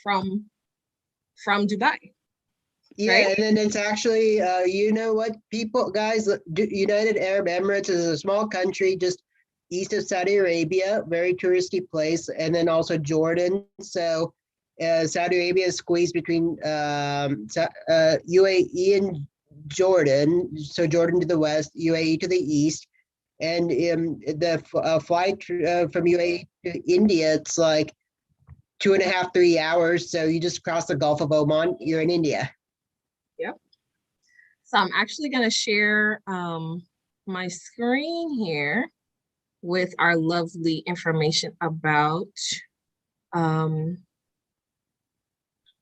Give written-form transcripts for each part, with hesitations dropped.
from Dubai. Yeah, right? and then it's actually, you know what, people, guys, United Arab Emirates is a small country just east of Saudi Arabia, very touristy place, and then also Jordan. So Saudi Arabia is squeezed between UAE and Jordan. So Jordan to the west, UAE to the east. And the flight from UAE to India, it's like 2.5, 3 hours. So you just cross the Gulf of Oman, you're in India. Yep. So I'm actually going to share my screen here with our lovely information about the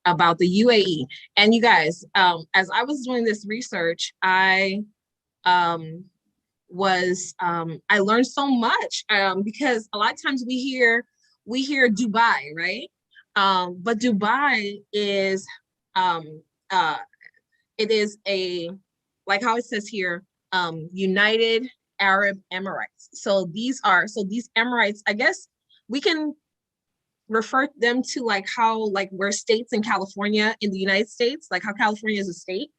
UAE. And you guys, as I was doing this research, I learned so much because a lot of times we hear Dubai, right? But Dubai is it is a, like how it says here, United Arab Emirates. So these Emirates, I guess we can refer them to like how, like we're states in California in the United States, like how California is a state,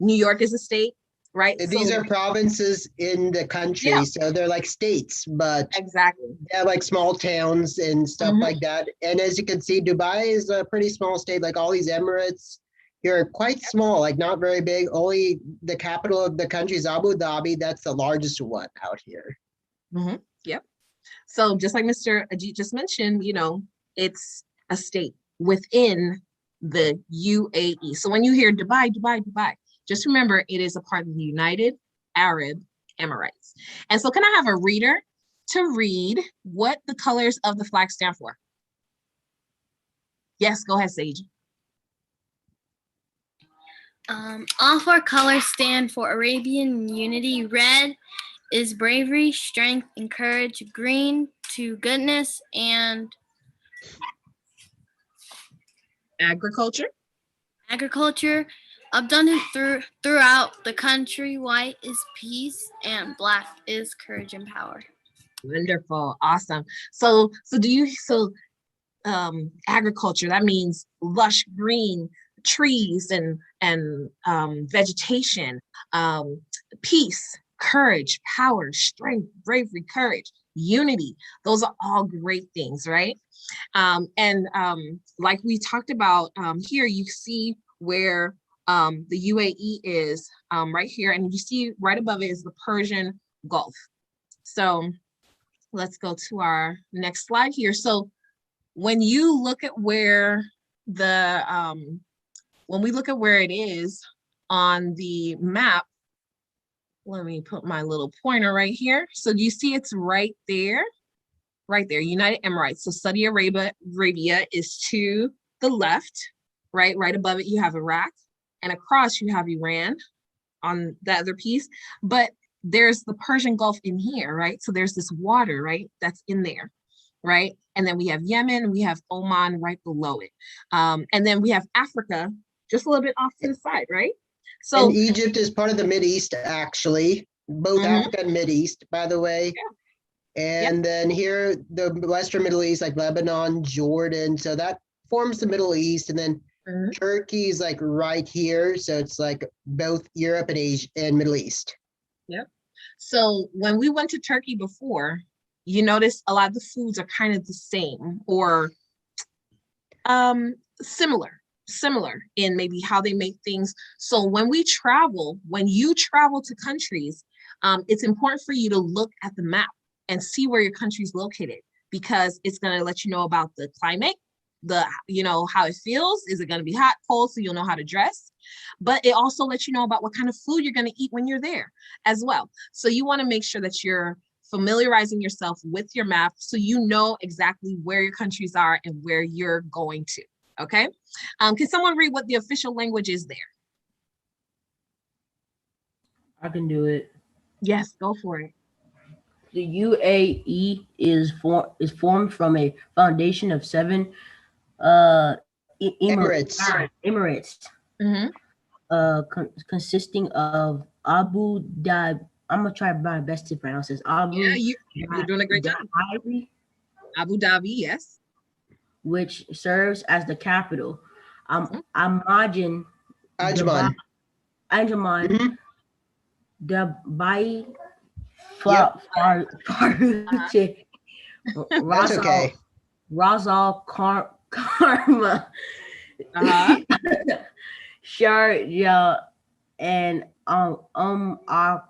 New York is a state, right? These are provinces in the country, Yeah. So they're like states, but exactly, they're like small towns and stuff like that. And as you can see, Dubai is a pretty small state. Like all these Emirates, you're quite small, like not very big. Only the capital of the country is Abu Dhabi. That's the largest one out here. Yep. So just like Mr. Ajit just mentioned, you know, it's a state within the UAE. So when you hear Dubai, just remember it is a part of the United Arab Emirates. And so can I have a reader to read what the colors of the flag stand for? Yes, go ahead, Sage. All four colors stand for Arabian unity. Red is bravery, strength, and courage. Green to goodness and agriculture. Abundant throughout the country. White is peace, and black is courage and power. Wonderful, awesome. So agriculture, that means lush green trees and vegetation, peace, courage, power, strength, bravery, courage, unity. Those are all great things, right? Like we talked about here, you see where the UAE is right here, and you see right above it is the Persian Gulf. So let's go to our next slide here. So when you look at where when we look at where it is on the map, let me put my little pointer right here. So you see it's right there, United Emirates. So Saudi Arabia is to the left, right? Right above it, you have Iraq, and across you have Iran on the other piece. But there's the Persian Gulf in here, right? So there's this water, right? That's in there, right? And then we have Yemen, we have Oman right below it. And then we have Africa just a little bit off to the side, right? So and Egypt is part of the Mideast, actually, both Africa and Mideast, by the way. Yeah. And then here, the Western Middle East, like Lebanon, Jordan. So that forms the Middle East. And then Turkey is like right here. So it's like both Europe and Asia and Middle East. Yep. So when we went to Turkey before, you notice a lot of the foods are kind of the same or similar in maybe how they make things. So when you travel to countries, it's important for you to look at the map and see where your country is located, because it's going to let you know about the climate, how it feels. Is it going to be hot, cold? So you'll know how to dress. But it also lets you know about what kind of food you're going to eat when you're there as well. So you want to make sure that you're familiarizing yourself with your map so you know exactly where your countries are and where you're going to. Okay. Can someone read what the official language is there? I can do it. Yes, go for it. The UAE is formed from a foundation of 7 Emirates. Consisting of Abu Dhabi. I'm gonna try my best to pronounce this. You're doing a great job. Abu Dhabi, yes. which serves as the capital. Mhm. Imagine Ajman. Anjuman Mhm. Dubai Yep, Faruche that's Razal okay. Karma Uh-huh. Sharjah and Akunwani.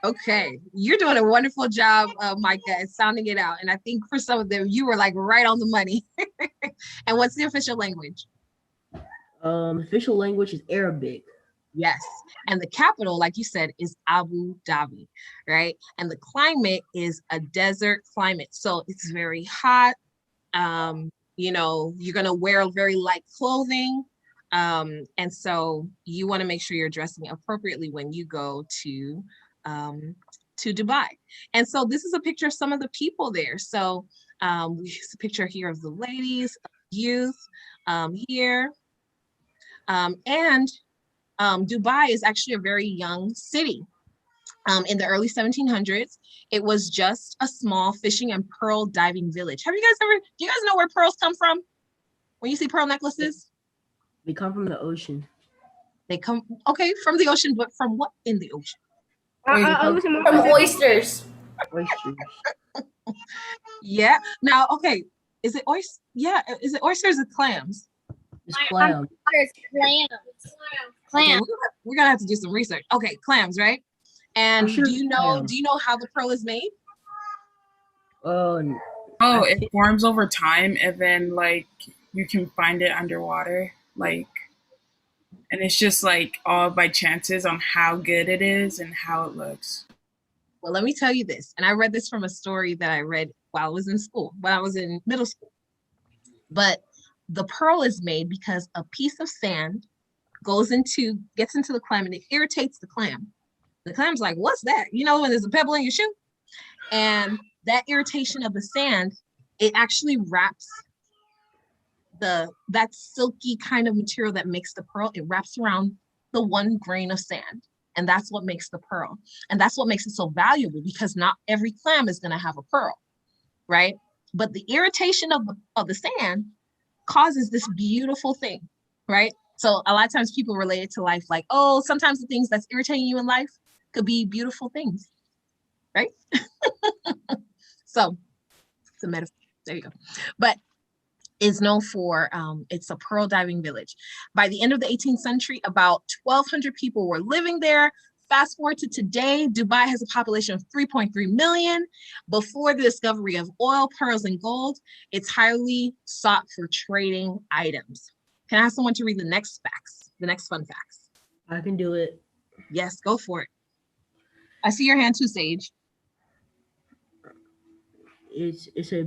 Okay, you're doing a wonderful job, Micah, at sounding it out. And I think for some of them, you were like right on the money. And what's the official language? Official language is Arabic. Yes. And the capital, like you said, is Abu Dhabi, right? And the climate is a desert climate. So it's very hot. You know, you're going to wear very light clothing. And so you want to make sure you're dressing appropriately when you go to Dubai. And so this is a picture of some of the people there. So it's a picture here of the ladies, youth here. And Dubai is actually a very young city. In the early 1700s, it was just a small fishing and pearl diving village. Do you guys know where pearls come from? When you see pearl necklaces? They come from the ocean. They come, okay, from the ocean, but from what in the ocean? From oysters. Oysters. Yeah. Now, okay, is it oyster? Yeah, is it oysters or clams? It's clam. There's clams. Okay, Clams. we're gonna have to do some research. Okay, clams, right? And sure do you know clams. how the pearl is made? Oh, I it think- forms over time, and then like you can find it underwater, like, and it's just like all by chances on how good it is and how it looks. Well, let me tell you this, and I read this from a story that I read while I was in school, when I was in middle school. But the pearl is made because a piece of sand gets into the clam and it irritates the clam. The clam's like, what's that? You know, when there's a pebble in your shoe? And that irritation of the sand, it actually wraps that silky kind of material that makes the pearl, it wraps around the one grain of sand. And that's what makes the pearl. And that's what makes it so valuable, because not every clam is going to have a pearl, right? But the irritation of the sand causes this beautiful thing, right? So a lot of times people relate it to life like, oh, sometimes the things that's irritating you in life could be beautiful things, right? So it's a metaphor. There you go. But is known for, it's a pearl diving village. By the end of the 18th century, about 1,200 people were living there. Fast forward to today, Dubai has a population of 3.3 million. Before the discovery of oil, pearls, and gold, it's highly sought for trading items. Can I have someone to read the next facts, the next fun facts? I can do it. Yes, go for it. I see your hand too, Sage. It's a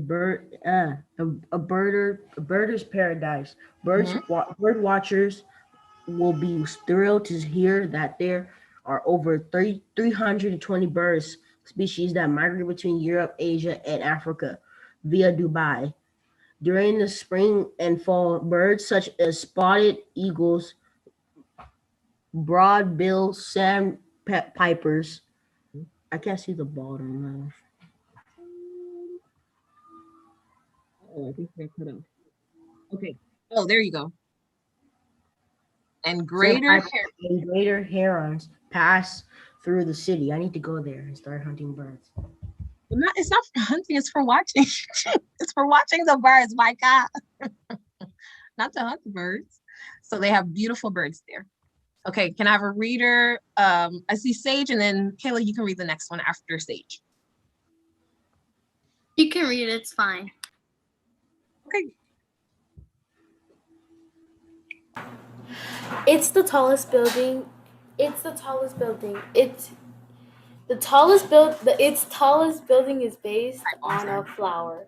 birder's paradise. Bird watchers will be thrilled to hear that there are over 320 bird species that migrate between Europe, Asia, and Africa via Dubai. During the spring and fall, birds such as spotted eagles, broad-billed sandpipers. I can't see the bottom now. Oh, I think they're cut off. Okay. Oh, there you go. And greater herons pass through the city. I need to go there and start hunting birds. It's not for hunting, it's for watching. It's for watching the birds, my God. Not to hunt the birds. So they have beautiful birds there. Okay, can I have a reader? I see Sage, and then Kayla, you can read the next one after Sage. You can read it, it's fine. Okay. It's the tallest building. Its tallest building is based on a flower.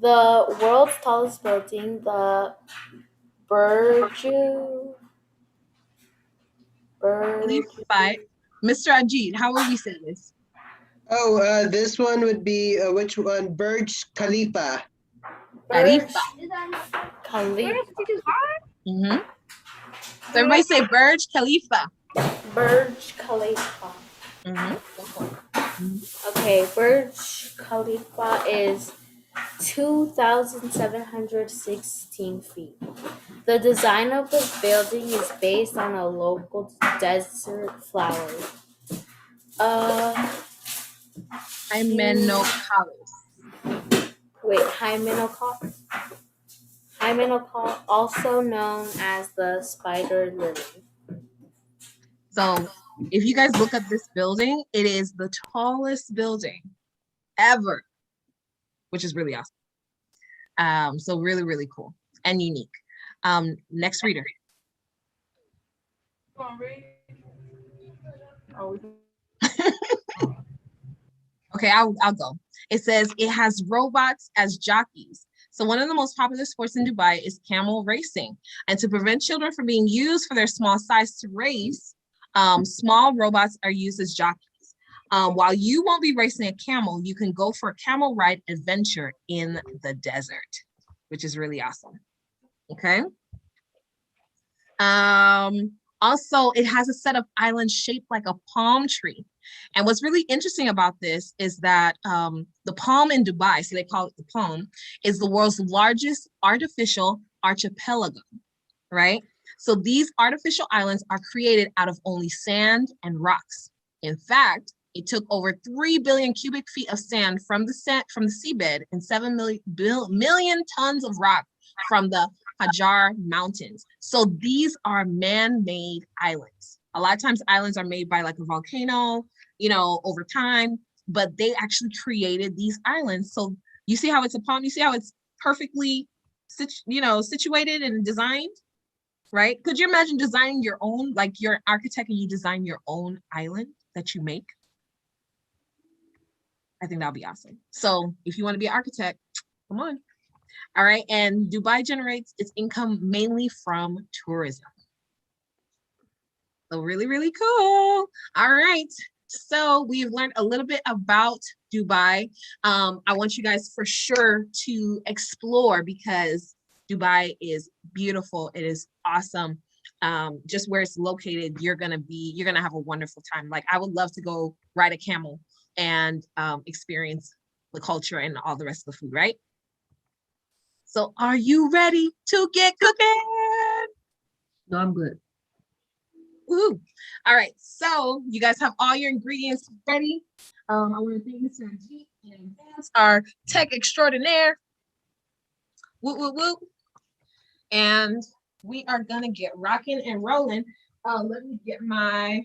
The world's tallest building, the Burj Mr. Ajit, how would we say this? Oh, this one would be which one? Burj Khalifa. Khalifa. Khalifa. Mm-hmm. So everybody say Burj Khalifa. Burj Khalifa. Mm-hmm. Okay, Burj Khalifa is 2,716 feet. The design of the building is based on a local desert flower. Uh, Hymenocalypse. Hymenocaucus, also known as the spider lily. So if you guys look at this building, it is the tallest building ever, which is really awesome. So really, really cool and unique. Next reader. Okay, I'll go. It says it has robots as jockeys. So one of the most popular sports in Dubai is camel racing. And to prevent children from being used for their small size to race, small robots are used as jockeys. While you won't be racing a camel, you can go for a camel ride adventure in the desert, which is really awesome. Okay. Also, it has a set of islands shaped like a palm tree. And what's really interesting about this is that the palm in Dubai, so they call it the palm, is the world's largest artificial archipelago, right? So these artificial islands are created out of only sand and rocks. In fact, it took over 3 billion cubic feet of sand from the seabed and 7 million tons of rock from the Hajar Mountains. So these are man-made islands. A lot of times islands are made by like a volcano, you know, over time, but they actually created these islands. So you see how it's a palm, you see how it's perfectly, situated and designed, right? Could you imagine designing your own, like you're an architect and you design your own island that you make? I think that'll be awesome. So if you want to be an architect, come on. All right, and Dubai generates its income mainly from tourism. So really, really cool. All right, so we've learned a little bit about Dubai. I want you guys for sure to explore because Dubai is beautiful. It is awesome. Just where it's located, you're gonna have a wonderful time. Like I would love to go ride a camel and experience the culture and all the rest of the food, right? So are you ready to get cooking? No, I'm good. Woo. All right, so you guys have all your ingredients ready. I want to thank Mr. Ajit and Vance, our tech extraordinaire. Woo, woo, woo. And we are gonna get rocking and rolling. Let me get my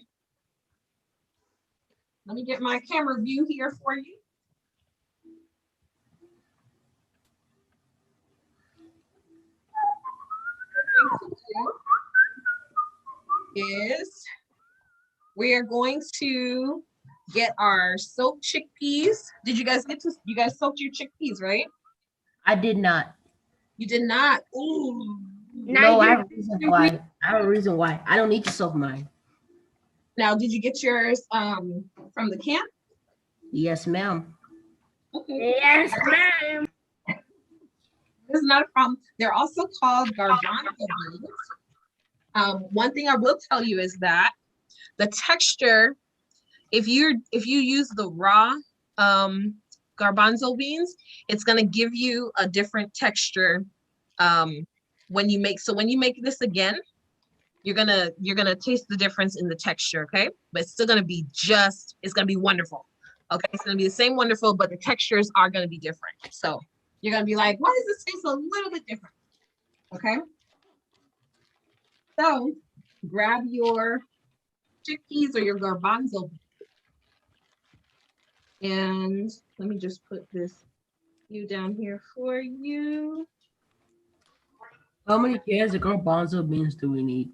camera view here for you. Is we are going to get our soaked chickpeas. You guys soaked your chickpeas, right? I did not. You did not. Ooh. No, I have a reason why. I don't need to soak mine. Now, did you get yours from the camp? Yes, ma'am. Okay. Yes, ma'am. This is not a problem. They're also called garbanzo beans. One thing I will tell you is that the texture, if you use the raw garbanzo beans, it's gonna give you a different texture when you make this again, you're gonna taste the difference in the texture, okay? But it's still gonna be it's gonna be wonderful. Okay, it's gonna be the same wonderful, but the textures are gonna be different. So you're gonna be like, why does this taste a little bit different? Okay. So grab your chickpeas or your garbanzo and let me just put this down here for you. How many cans of garbanzo beans do we need?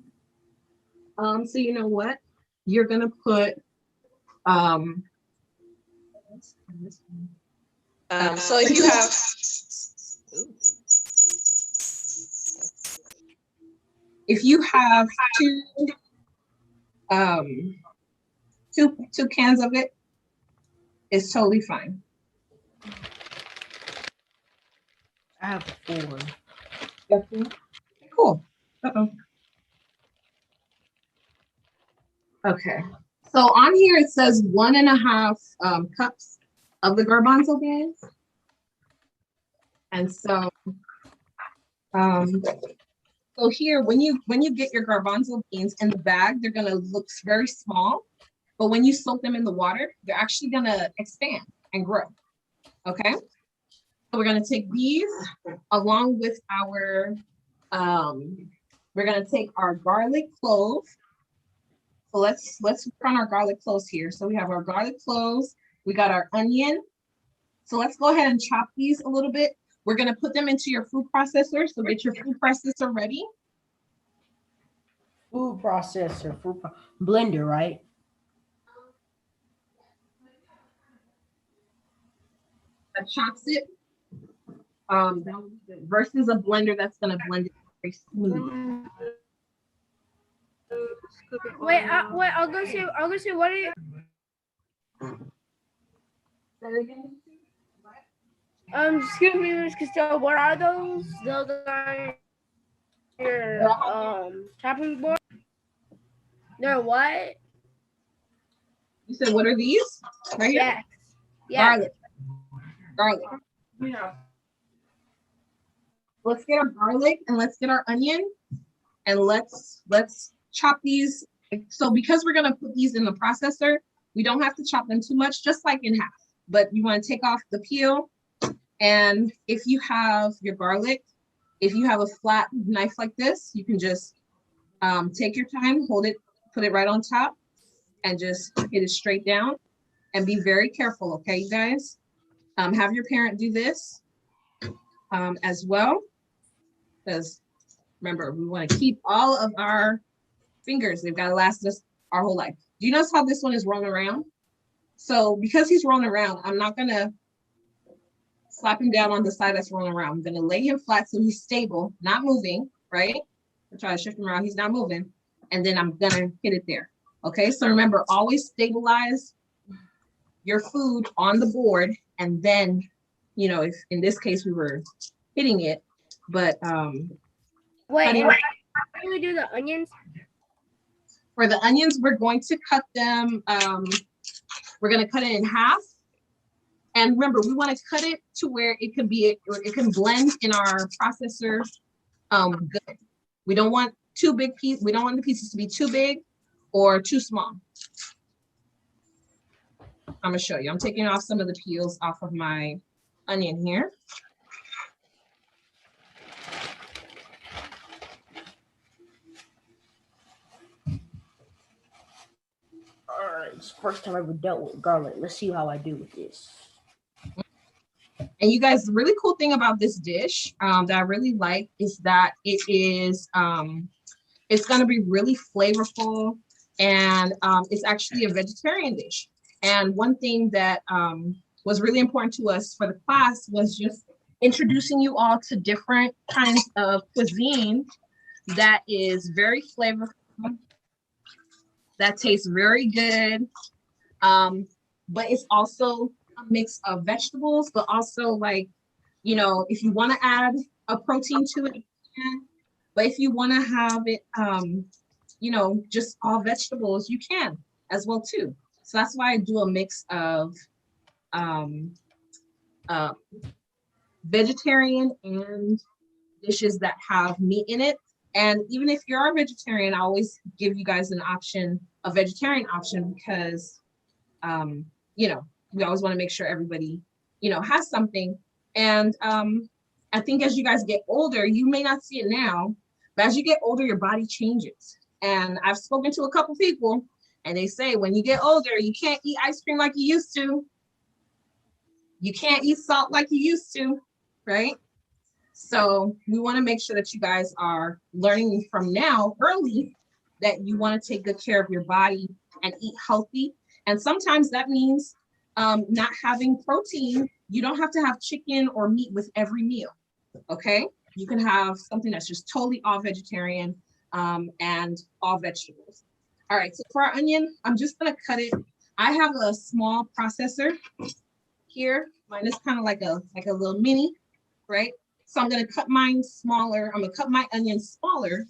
So you know what? You're gonna put so if you have two cans of it, it's totally fine. I have 4. Cool. Okay. So on here it says 1.5 cups of the garbanzo beans. And so, so here, when you get your garbanzo beans in the bag, they're gonna look very small, but when you soak them in the water, they're actually gonna expand and grow. Okay, so we're gonna take these along with our, we're gonna take our garlic clove. So let's work on our garlic cloves here. So we have our garlic cloves, we got our onion. So let's go ahead and chop these a little bit. We're gonna put them into your food processor. So get your food processor ready. Food processor, blender, right? That chops it. Versus a blender that's gonna blend it very smooth. Wait, I'll go see. What are you? Excuse me, Miss Costello. What are those? Those are your chopping board. They're what? You said, what are these? Right here? Yes. Yeah. Garlic. Yeah. Let's get our garlic and let's get our onion and let's chop these. So because we're gonna put these in the processor, we don't have to chop them too much, just like in half. But you want to take off the peel. And if you have your garlic, if you have a flat knife like this, you can just take your time, hold it, put it right on top, and just hit it straight down. And be very careful, okay, you guys? Have your parent do this as well, because remember, we want to keep all of our fingers. They've got to last us our whole life. Do you notice how this one is rolling around? So because he's rolling around, I'm not gonna slap him down on the side that's rolling around. I'm gonna lay him flat so he's stable, not moving, right? I'm trying to shift him around, he's not moving. And then I'm gonna hit it there. Okay, so remember, always stabilize your food on the board. And then, you know, if in this case we were hitting it, but Wait, and how do we do the onions? for the onions, we're going to cut them, we're gonna cut it in half. And remember, we want to cut it to where it can be, it can blend in our processor good. We don't want too big piece, we don't want the pieces to be too big or too small. I'm gonna show you. I'm taking off some of the peels off of my onion here. All right, it's the first time I ever dealt with garlic. Let's see how I do with this. And you guys, the really cool thing about this dish that I really like is that it is, it's gonna be really flavorful, and it's actually a vegetarian dish. And one thing that was really important to us for the class was just introducing you all to different kinds of cuisine that is very flavorful, that tastes very good, but it's also a mix of vegetables, but also, like, you know, if you want to add a protein to it, you can. But if you want to have it, you know, just all vegetables, you can as well too. So that's why I do a mix of vegetarian and dishes that have meat in it. And even if you're a vegetarian, I always give you guys an option, a vegetarian option, because, you know, we always want to make sure everybody, you know, has something. And I think as you guys get older, you may not see it now, but as you get older, your body changes. And I've spoken to a couple people, and they say when you get older, you can't eat ice cream like you used to. You can't eat salt like you used to, right? So we want to make sure that you guys are learning from now early that you want to take good care of your body and eat healthy. And sometimes that means not having protein. You don't have to have chicken or meat with every meal, okay? You can have something that's just totally all vegetarian and all vegetables. All right, so for our onion, I'm just gonna cut it. I have a small processor here. Mine is kind of like a little mini, right? So I'm gonna cut mine smaller. I'm gonna cut my onions smaller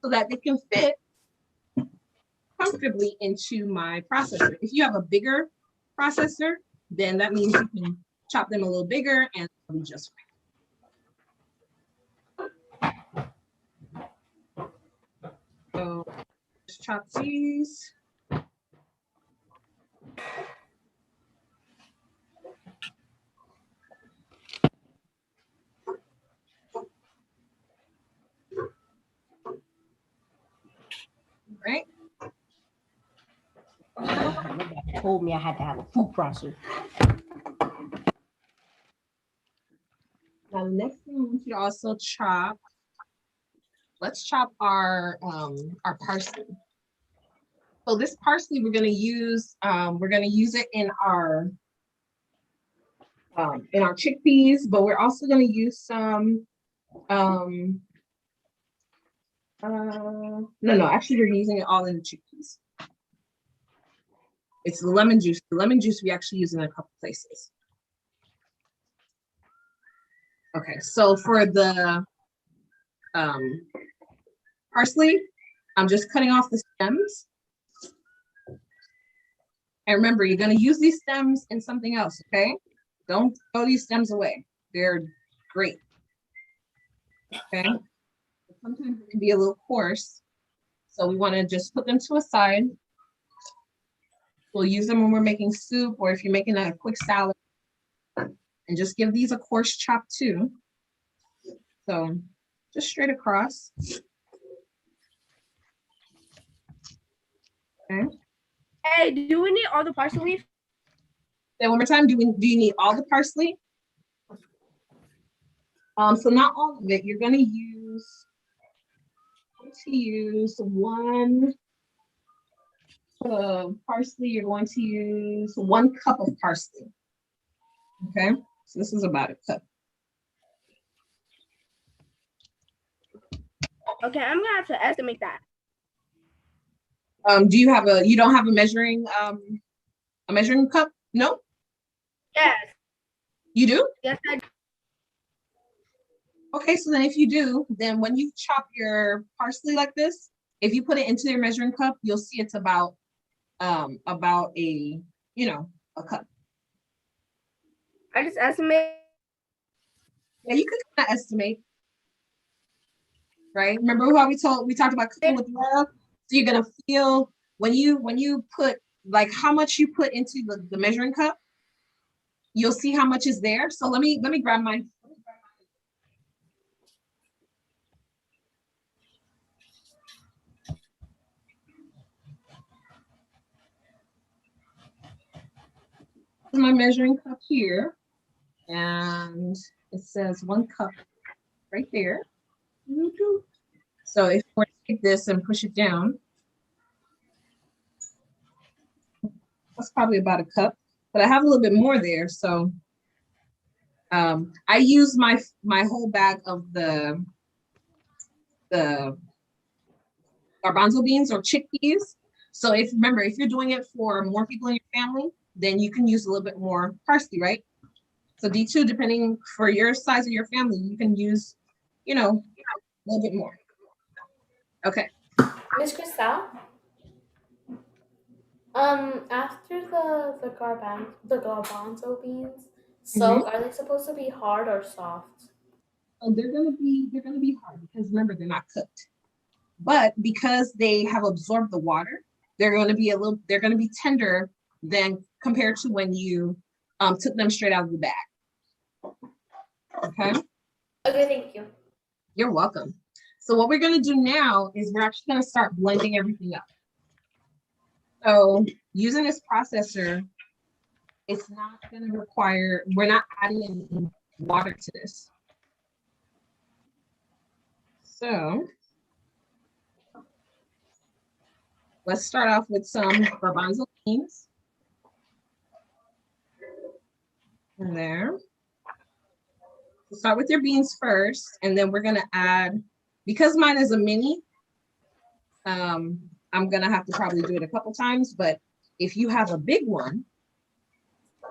so that they can fit comfortably into my processor. If you have a bigger processor, then that means you can chop them a little bigger and it'll be just chop these. Right? My dad told me I had to have a food processor. Now, the next thing I want you to also chop. Let's chop our parsley. So this parsley we're gonna use it in our chickpeas, but we're also gonna use some no, actually we're using it all in the chickpeas. It's the lemon juice. The lemon juice we actually use in a couple places. Okay, so for the parsley, I'm just cutting off the stems. And remember, you're going to use these stems in something else, okay? Don't throw these stems away. They're great. Okay? Sometimes it can be a little coarse. So we want to just put them to a side. We'll use them when we're making soup or if you're making a quick salad. And just give these a coarse chop too. So just straight across. Okay. Hey, do we need all the parsley? Say one more time. Do you need all the parsley? So not all of it. You're going to use one parsley. You're going to use 1 cup of parsley. Okay, so this is about a cup. Okay, I'm gonna have to estimate that. Do you have you don't have a measuring cup? No? Yes, You do? yes, I Okay, so then if you do, then when you chop your parsley like this, if you put it into your measuring cup, you'll see it's about a cup. I just estimate. Yeah, you could kind of estimate, right? Remember how we talked about cooking with love? So you're gonna feel when you put like how much you put into the measuring cup, you'll see how much is there. So let me grab my. My measuring cup here, and it says 1 cup right there. So if we take this and push it down, that's probably about a cup, but I have a little bit more there. So I use my whole bag of the garbanzo beans or chickpeas. So if you're doing it for more people in your family, then you can use a little bit more parsley, right? So D2, depending for your size of your family, you can use, a little bit more. Okay. Miss Cristal, after the garbanzo beans soak, are they supposed to be hard or soft? So they're gonna be hard because remember they're not cooked. But because they have absorbed the water, they're gonna be tender than compared to when you took them straight out of the bag. Okay. Okay, thank you. You're welcome. So what we're gonna do now is we're actually gonna start blending everything up. So using this processor, it's not gonna require, we're not adding any water to this. So let's start off with some garbanzo beans. In there. So start with your beans first, and then we're gonna add, because mine is a mini, I'm gonna have to probably do it a couple times, but if you have a big one,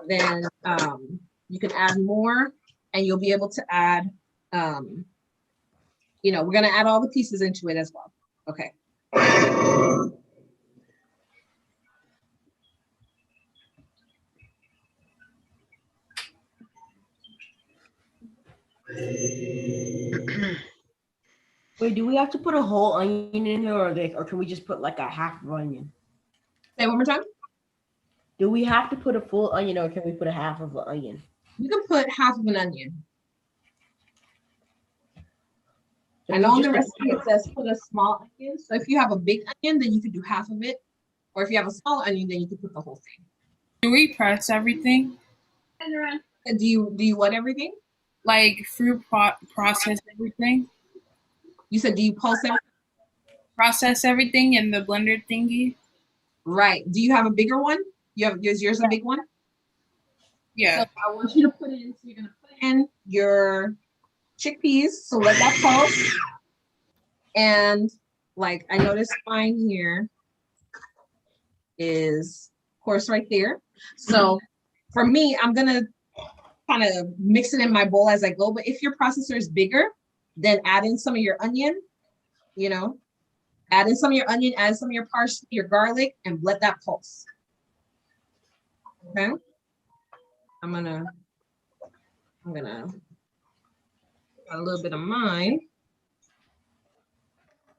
then you can add more and you'll be able to add, we're gonna add all the pieces into it as well. Okay. Wait, do we have to put a whole onion in here, or can we just put like a half of onion? Say it one more time. Do we have to put a full onion, or can we put a half of an onion? You can put half of an onion. So I know on the just recipe it says put a small onion. So if you have a big onion, then you could do half of it. Or if you have a small onion, then you could put the whole thing. Do we press everything? And do you what everything? Like process everything? You said do you pulse everything? Process everything in the blender thingy? Right. Do you have a bigger one? Is yours a big one? Yeah. So I want you to put in, so you're gonna put in your chickpeas. So let that pulse. And like I noticed mine here is of course right there. So for me, I'm gonna kind of mix it in my bowl as I go. But if your processor is bigger, then add in some of your onion, you know, add in some of your onion, add some of your parsley, your garlic, and let that pulse. Okay. I'm gonna a little bit of mine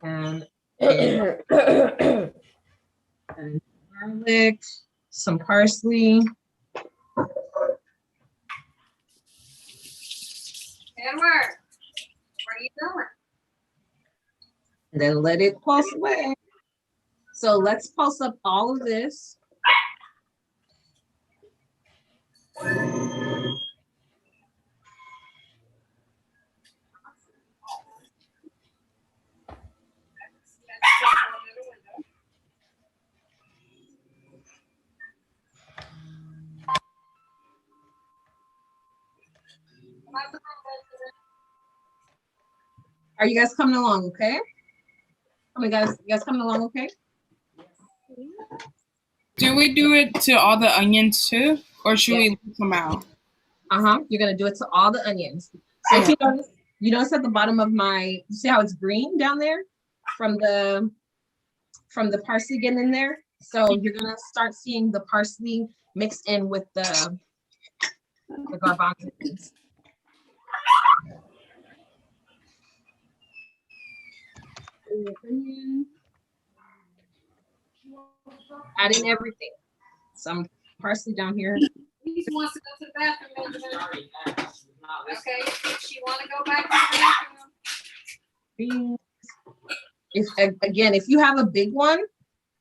and garlic, some parsley. Edward, what are you doing? And then let it pulse away. So let's pulse up all of this. Are you guys coming along okay? You guys coming along okay? Do we do it to all the onions too? Or should we leave them out? You're gonna do it to all the onions. So if you notice at the bottom of my, you see how it's green down there from the parsley getting in there? So you're gonna start seeing the parsley mixed in with the garbanzo beans. Add in everything. Some parsley down here. He wants to go to the bathroom. Okay, she want to go back to the bathroom. If you have a big one,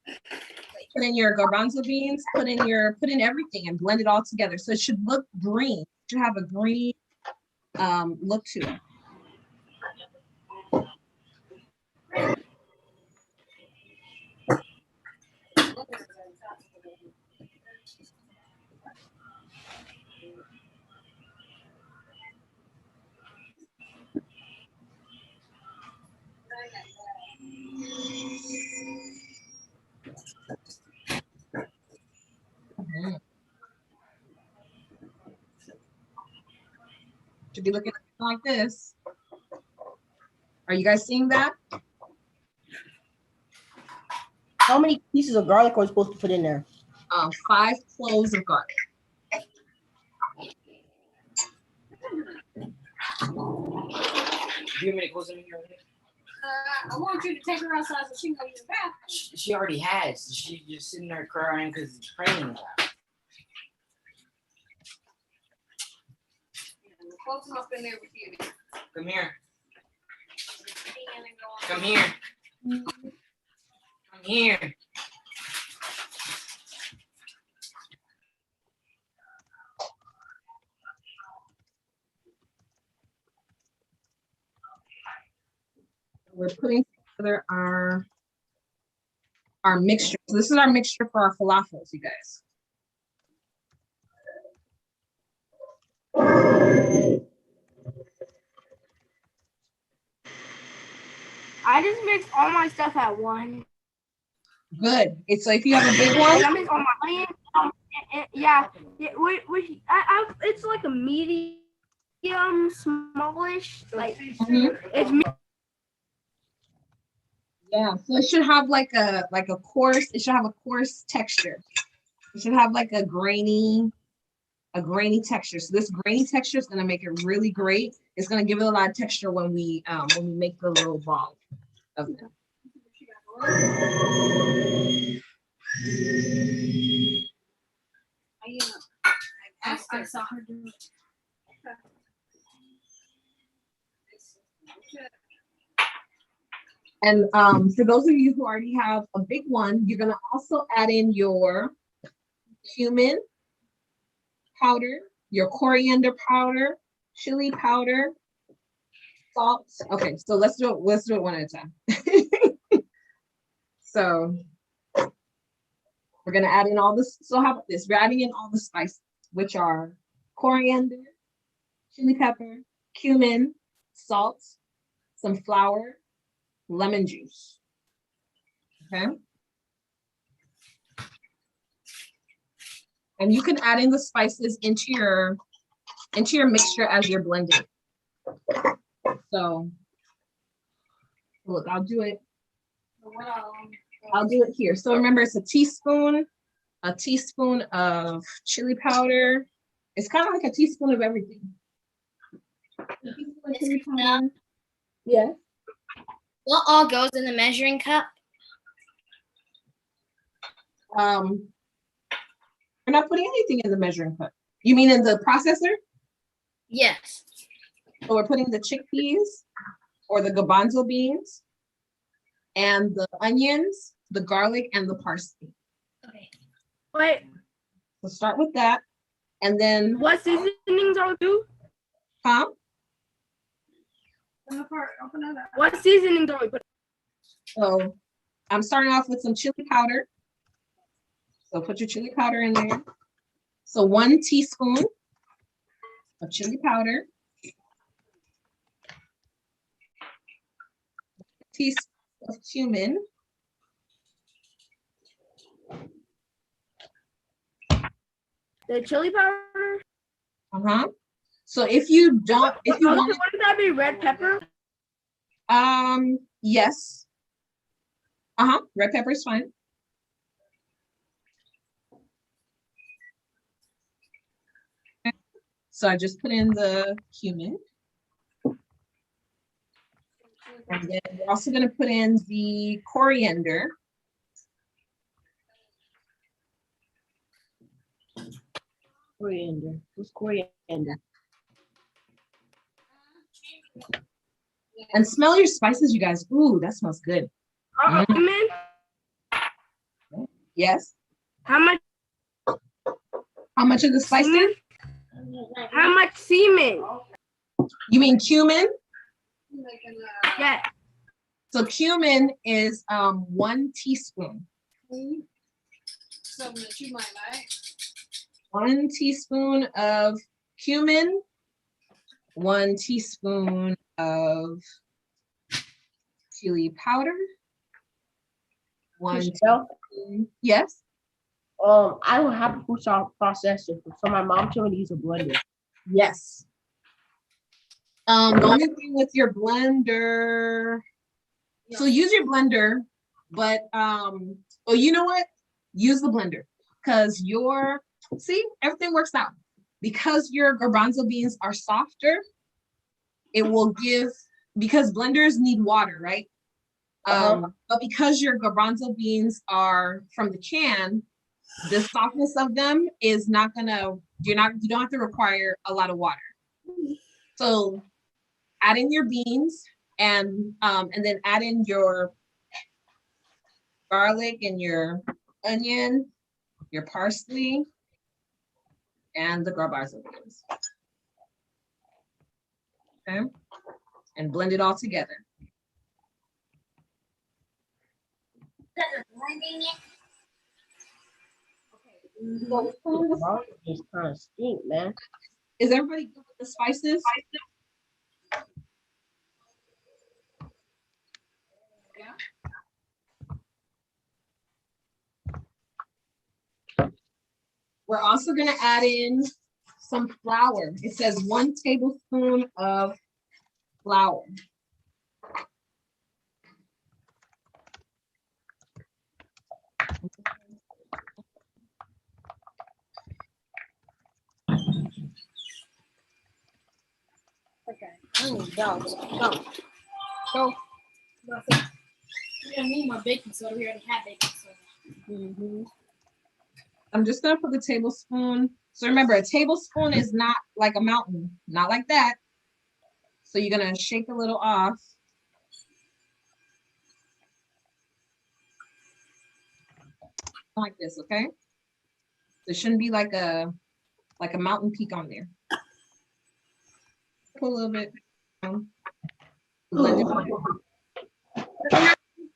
put in your garbanzo beans, put in everything and blend it all together. So it should look green. It should have a green look to it. Should be looking like this. Are you guys seeing that? How many pieces of garlic are we supposed to put in there? 5 cloves of garlic. Do you want me to close them in here? I want you to take her outside so she can go to the bathroom. She already has. She's just sitting there crying because it's raining. Close them up in there with you. Come here. Come here. Come here. We're putting together our mixture. So this is our mixture for our falafels, you guys. I just mix all my stuff at once. Good. So if you have a big one, I mix all my onions. It's like a medium, smallish. Like it's. Yeah, so it should have like a coarse. It should have a coarse texture. It should have like a grainy texture. So this grainy texture is gonna make it really great. It's gonna give it a lot of texture when we make the little ball of it. I saw her do it. And for those of you who already have a big one, you're gonna also add in your cumin powder, your coriander powder, chili powder, salt. Okay, so let's do it one at a time. So we're gonna add in all this. So how about this? We're adding in all the spices, which are coriander, chili pepper, cumin, salt, some flour, lemon juice. Okay. And you can add in the spices into your mixture as you're blending. So look, I'll do it here. So remember, it's a teaspoon of chili powder. It's kind of like a teaspoon of everything. Chili powder. Yeah. What all goes in the measuring cup? We're not putting anything in the measuring cup. You mean in the processor? Yes. So we're putting the chickpeas or the garbanzo beans and the onions, the garlic, and the parsley. Okay. Wait, So start with that. And then what seasonings are we do? huh? What seasonings are we put? So I'm starting off with some chili powder. So put your chili powder in there. So 1 teaspoon of chili powder. Teaspoon of cumin. The chili powder? So if you want, Wouldn't that be red pepper? yes. Red pepper is fine. So I just put in the cumin. And then we're also going to put in the coriander. Coriander. What's coriander? And smell your spices, you guys. Ooh, that smells good. Cumin? Yes. How much? How much of the spices? Semen? How much semen? You mean cumin? Yeah. So cumin is 1 teaspoon. 1 teaspoon of cumin, 1 teaspoon of chili powder, 1 teaspoon. Yes. I will have a food processor, so my mom told me to use a blender. Yes. The only thing with your blender, so use your blender, but oh, you know what? Use the blender because everything works out. Because your garbanzo beans are softer, it will because blenders need water, right? But because your garbanzo beans are from the can, the softness of them is not gonna, you don't have to require a lot of water. So add in your beans and then add in your garlic and your onion, your parsley, and the garbanzo beans. Okay, and blend it all together. It's kind of stink, man. Is everybody good with the spices? We're also going to add in some flour. It says 1 tablespoon of flour. Okay. Go. Go. We don't need more baking soda. We already have baking soda. I'm just gonna put the tablespoon. So remember, a tablespoon is not like a mountain, not like that. So you're gonna shake a little off. Like this, okay? There shouldn't be like a mountain peak on there. Put a little bit. Blend it.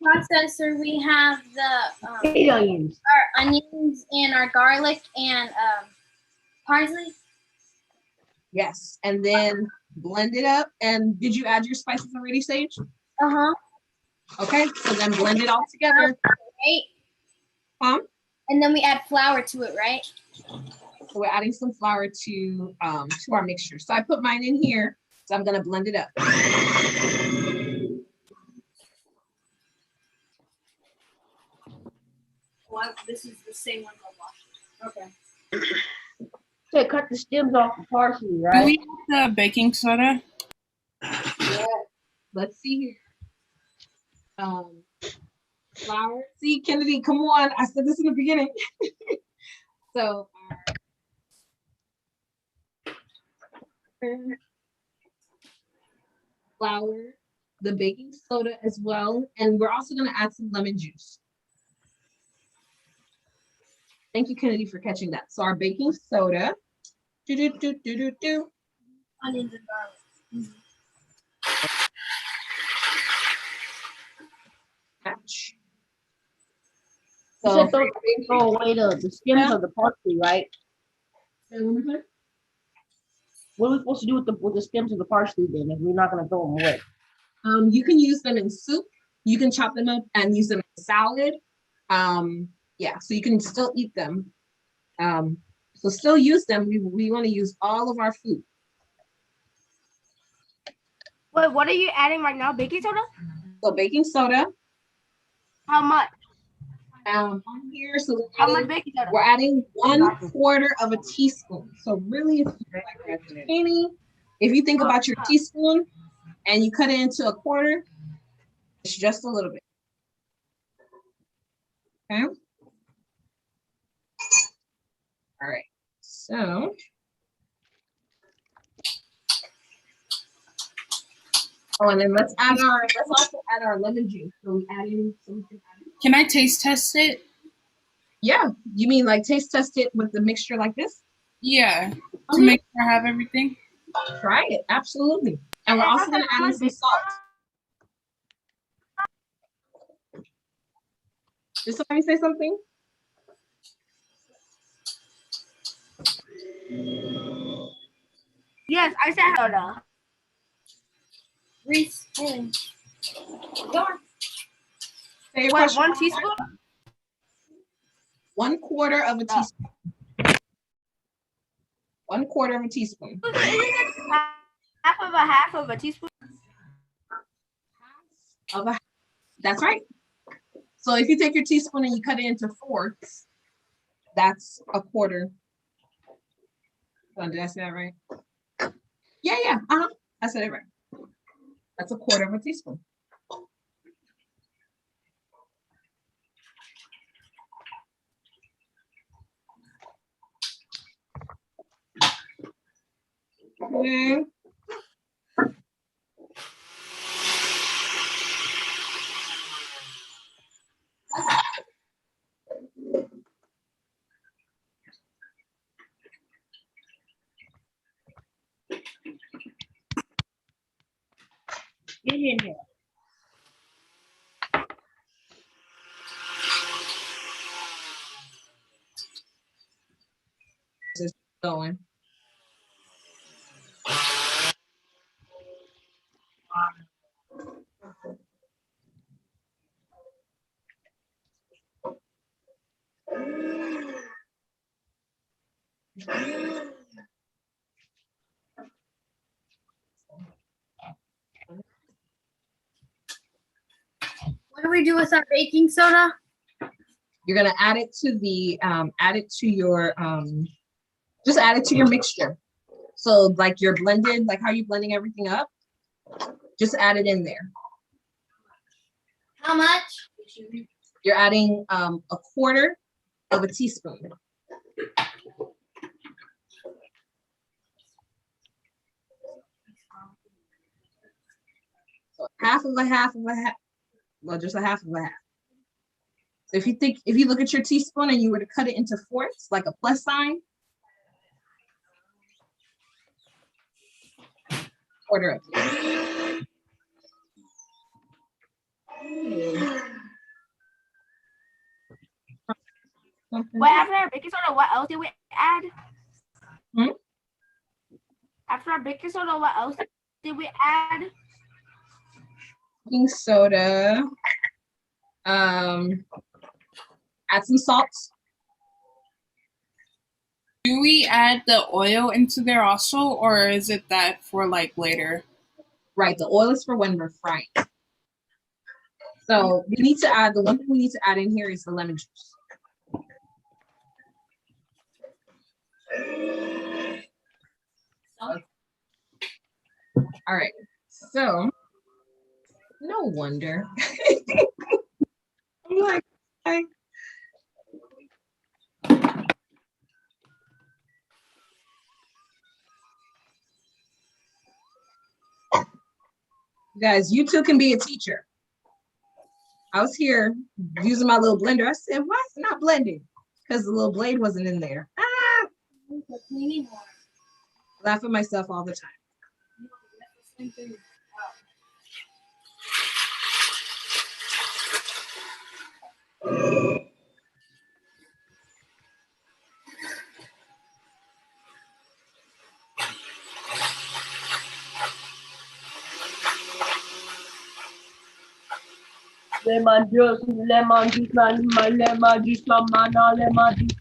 Processor, we have the onions. our onions and our garlic and parsley. Yes, and then blend it up. And did you add your spices already, Sage? Okay, so then blend it all together. Right. And then we add flour to it, right? So we're adding some flour to our mixture. So I put mine in here. So I'm gonna blend it up. Well, this is the same one I washed. Okay. So cut the stems off the parsley, Do right? we have the baking soda? Yeah. Let's see here. Flour. See, Kennedy, come on. I said this in the beginning. So flour, the baking soda as well, and we're also going to add some lemon juice. Thank you, Kennedy, for catching that. So our baking soda. Onions and garlic. Catch. You So said throw away the stems of the parsley, right? What are we supposed to do with the stems of the parsley then if we're not going to throw them away? You can use them in soup. You can chop them up and use them in salad. Yeah, so you can still eat them. So still use them. We want to use all of our food. Wait, what are you adding right now? Baking soda? So baking soda. How much? On here, so How much baking soda? we're adding 1/4 of a teaspoon. So really, if you think about your teaspoon and you cut it into a quarter, it's just a little bit. Okay. All right. So. Oh, and then let's also add our lemon juice. So we add in something. Can I taste test it? Yeah, you mean like taste test it with the mixture like this? Yeah, to make sure I have everything. Try it, absolutely. And we're also gonna add in some salt. Did somebody say something? Yes, I said soda. Reese, go on. Say your What, question. 1 teaspoon? 1/4 of a teaspoon. 1/4 of a teaspoon. Isn't it half of a teaspoon? That's right. So if you take your teaspoon and you cut it into fourths, that's 1/4. Did I say that right? Yeah. I said it right. That's 1/4 of a teaspoon. Okay. Get in here. Just going. What do we do with our baking soda? You're gonna add it to your just add it to your mixture. So like you're blended, like how you blending everything up, just add it in there. How much? You're adding a quarter of a teaspoon. So half of a half of a half, well, just a half of a half. So if you look at your teaspoon and you were to cut it into fourths, like a plus sign, quarter of it. Wait, after our baking soda, what else did we add? After our baking soda, what else did we add? Baking soda. Add some salt. Do we add the oil into there also, or is it that for like later? Right, the oil is for when we're frying. So we need to add, the one thing we need to add in here is the lemon juice. Okay. All right, so no wonder. I'm like, guys, you too can be a teacher. I was here using my little blender. I said, why is it not blending? Because the little blade wasn't in there. Ah! Laugh at myself all the time. Lemon juice, lemon juice, lemon juice, lemon juice.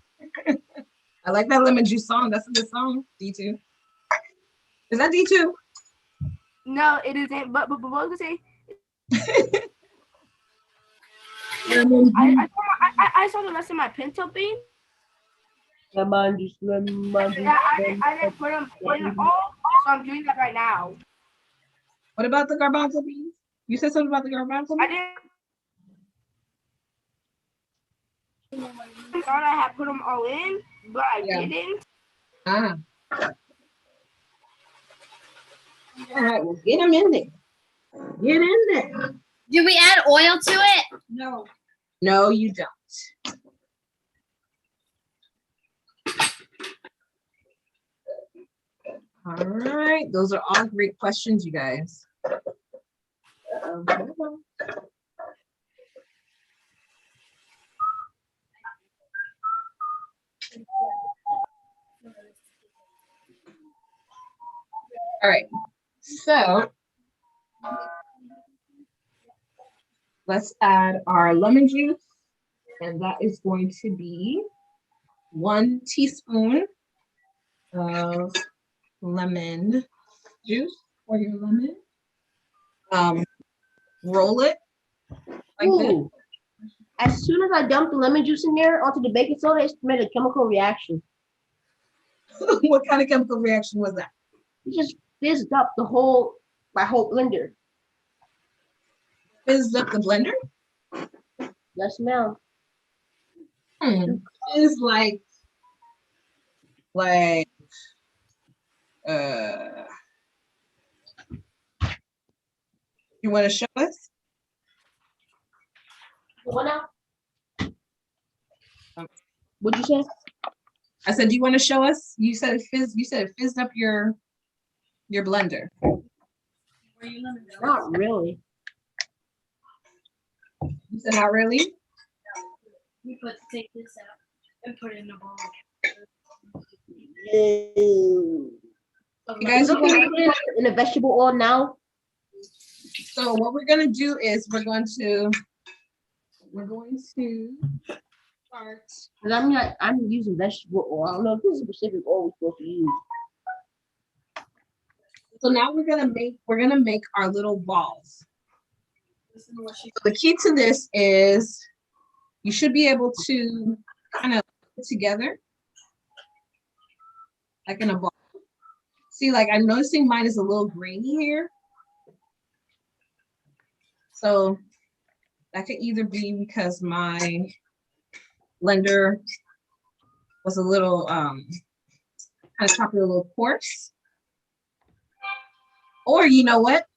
I like that lemon juice song. That's a good song. D2. Is that D2? No, it isn't. But what was I say? I saw the rest of my pinto beans. Lemon juice, lemon juice. I didn't put them in all, so I'm doing that right now. What about the garbanzo beans? You said something about the garbanzo beans? I didn't. I thought I had put them all in, but I didn't. Ah. All right, well, get them in there. Get in there. Do we add oil to it? No. No, you don't. All right, those are all great questions, you guys. All right, so let's add our lemon juice, and that is going to be 1 teaspoon of lemon juice for your lemon. Roll it like Ooh. As soon as I dumped the lemon juice in there onto the baking soda, it made a chemical reaction. this. What kind of chemical reaction was that? It just fizzed up my whole blender. Fizzed up the blender? Yes, ma'am. It's like you want to show us? What now? What'd you say? I said, do you want to show us? You said it fizzed up your blender. Not really. You said not really? We take this out and put it in a bowl. You guys, in the vegetable oil now. So what we're gonna do is we're going to start. Because I'm using vegetable oil. I don't know if this is a specific oil we're supposed to use. So now we're gonna make our little balls. So the key to this is you should be able to kind of put it together like in a ball. See, like I'm noticing mine is a little grainy here. So that could either be because my blender was a little kind of chopped it a little coarse. Or you know what?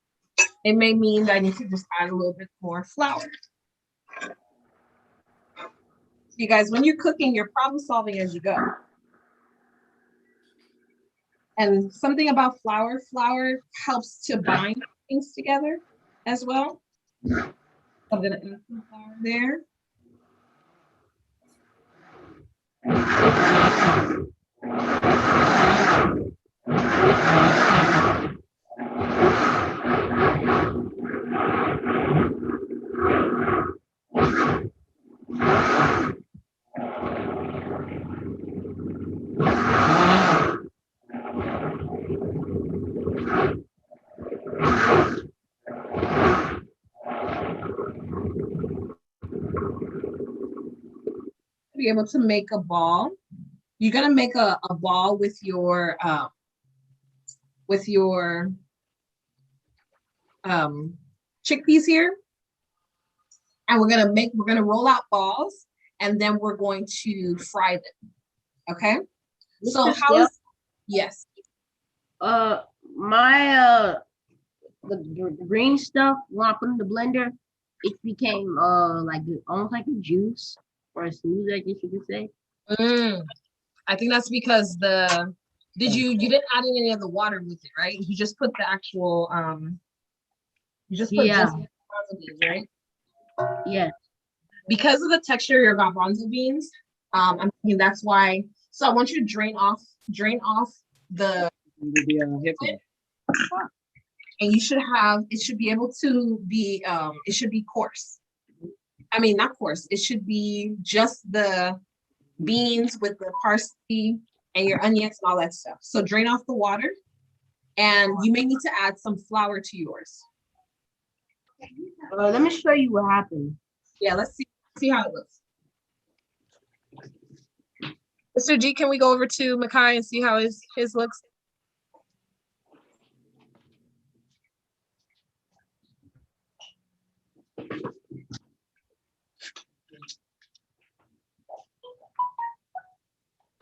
It may mean that I need to just add a little bit more flour. You guys, when you're cooking, you're problem solving as you go. And something about flour helps to bind things together as well. I'm gonna add some flour there. Be able to make a ball. You're gonna make a ball with your chickpeas here, and we're gonna roll out balls, and then we're going to fry them. Okay. So how is yes? My the green stuff when I put in the blender, it became like almost like a juice or a smoothie, I guess you could say. I think that's because you didn't add in any of the water with it, right? You just put the actual you just put just garbanzo beans, right? Yeah. Because of the texture of your garbanzo beans, I'm thinking that's why. So I want you to drain off the and you should have it should be able to be it should be coarse. I mean not coarse, it should be just the beans with the parsley and your onions and all that stuff. So drain off the water, and you may need to add some flour to yours. Let me show you what happened. Yeah, let's see how it looks. Mr. G, can we go over to Makai and see how his looks?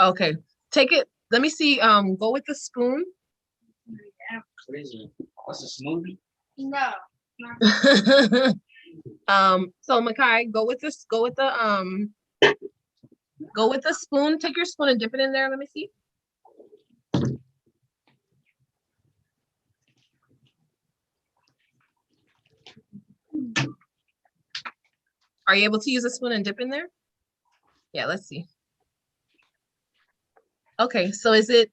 Okay, take it. Let me see. Go with the spoon. What is it? What's a smoothie? No. So Makai, go with the spoon. Take your spoon and dip it in there. Let me see. Are you able to use a spoon and dip in there? Yeah, let's see. Okay, so is it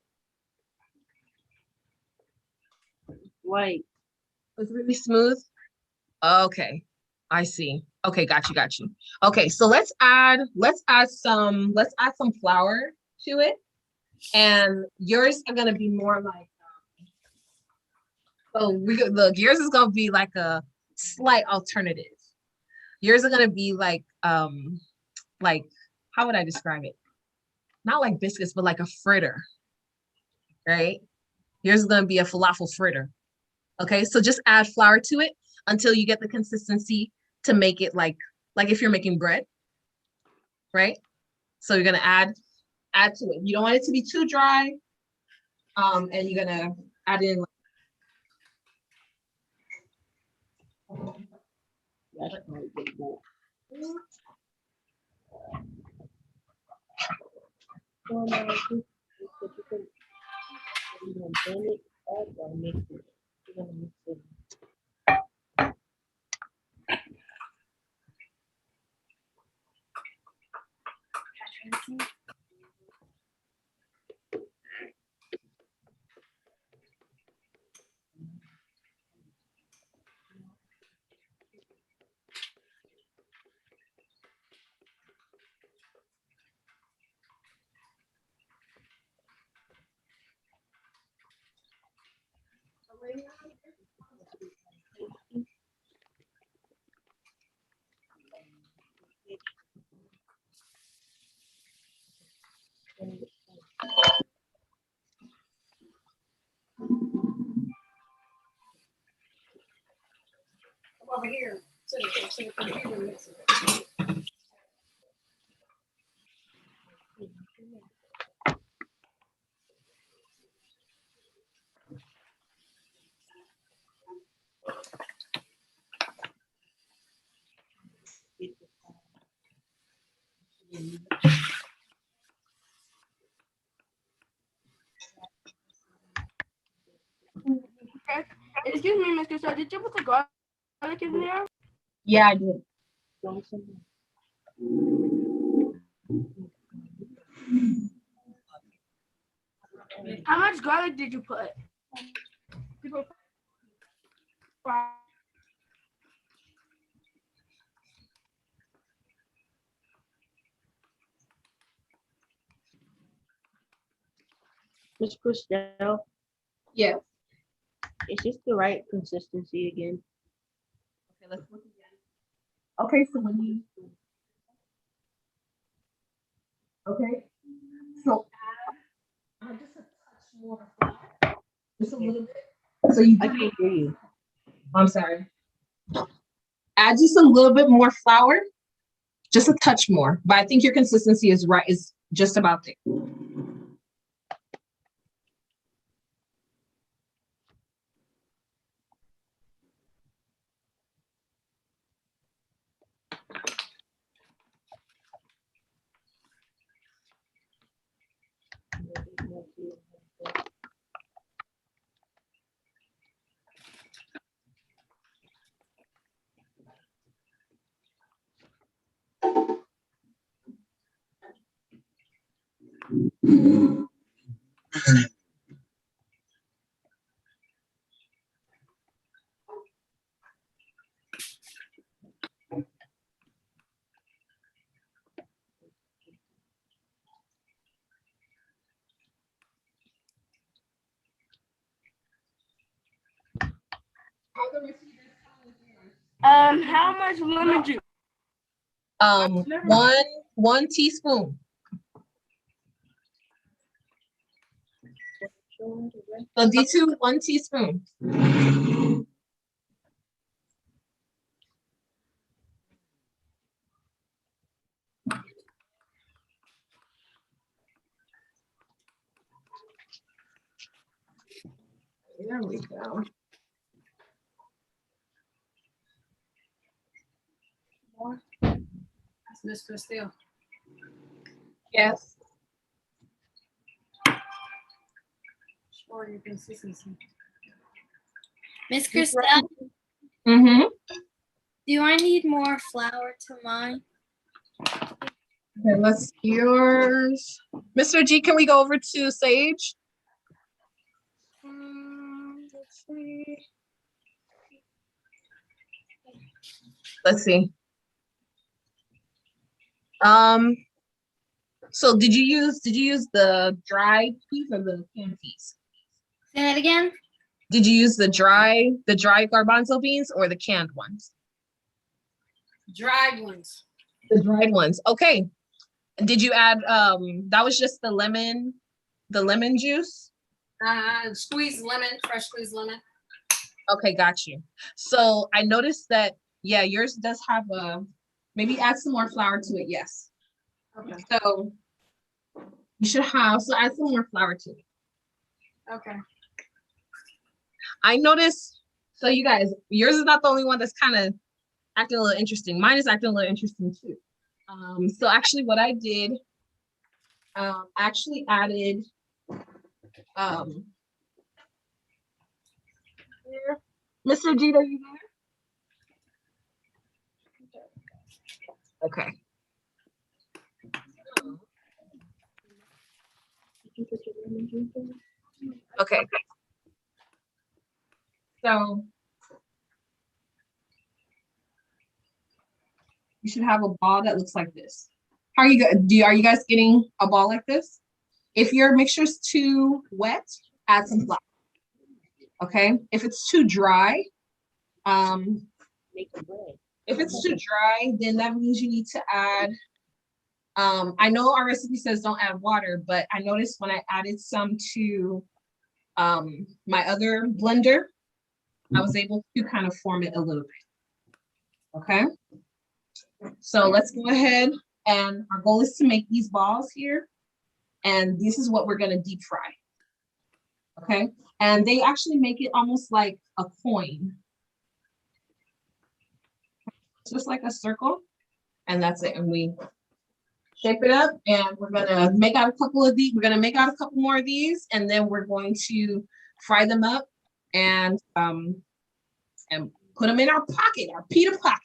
Like it's really smooth? Okay, I see. Okay, got you. Okay, so let's add some flour to it, and yours are gonna be more like yours is gonna be like a slight alternative. Yours are gonna be like how would I describe it? Not like biscuits, but like a fritter, right? Yours is gonna be a falafel fritter. Okay, so just add flour to it until you get the consistency to make it like if you're making bread, right? So you're gonna add to it. You don't want it to be too dry, and you're gonna add in. Excuse me, Miss Crystal, did you put the garlic in there? Yeah, I did. How much garlic did you put? Miss Christelle, Yeah. is this the right consistency again? Okay, let's look again. Okay, so when you so add just a touch more flour, just a little bit. So you I can't hear you. I'm sorry. Add just a little bit more flour, just a touch more. But I think your consistency is right, is just about there. How much lemon juice? One teaspoon. So D2, 1 teaspoon. There we go. That's Miss Christelle. Yes. Show your consistency. Miss Christelle, Mm-hmm. do I need more flour to mine? Okay, let's see yours. Mr. G, can we go over to Sage? Let's see. Let's see. So did you use the dried peas or the canned peas? Say that again. Did you use the dry garbanzo beans or the canned ones? Dried ones. The dried ones. Okay. Did you add that was just the lemon juice? Squeezed lemon, fresh squeezed lemon. Okay, got you. So I noticed that, yeah, yours does have maybe add some more flour to it. Yes. Okay. So you should have, so add some more flour to it. Okay. I noticed, so you guys, yours is not the only one that's kind of acting a little interesting. Mine is acting a little interesting too. So actually what I did, actually added, here. Mr. G, are you there? Okay. Okay. So you should have a ball that looks like this. How are you guys getting a ball like this? If your mixture is too wet, add some flour. Okay. If it's too dry, if it's too dry, then that means you need to add, I know our recipe says don't add water, but I noticed when I added some to my other blender, I was able to kind of form it a little bit. Okay. So let's go ahead, and our goal is to make these balls here. And this is what we're gonna deep fry. Okay, and they actually make it almost like a coin. Just like a circle, and that's it. And we shape it up, and we're gonna make out a couple of these. We're gonna make out a couple more of these, and then we're going to fry them up and put them in our pocket, our pita pocket.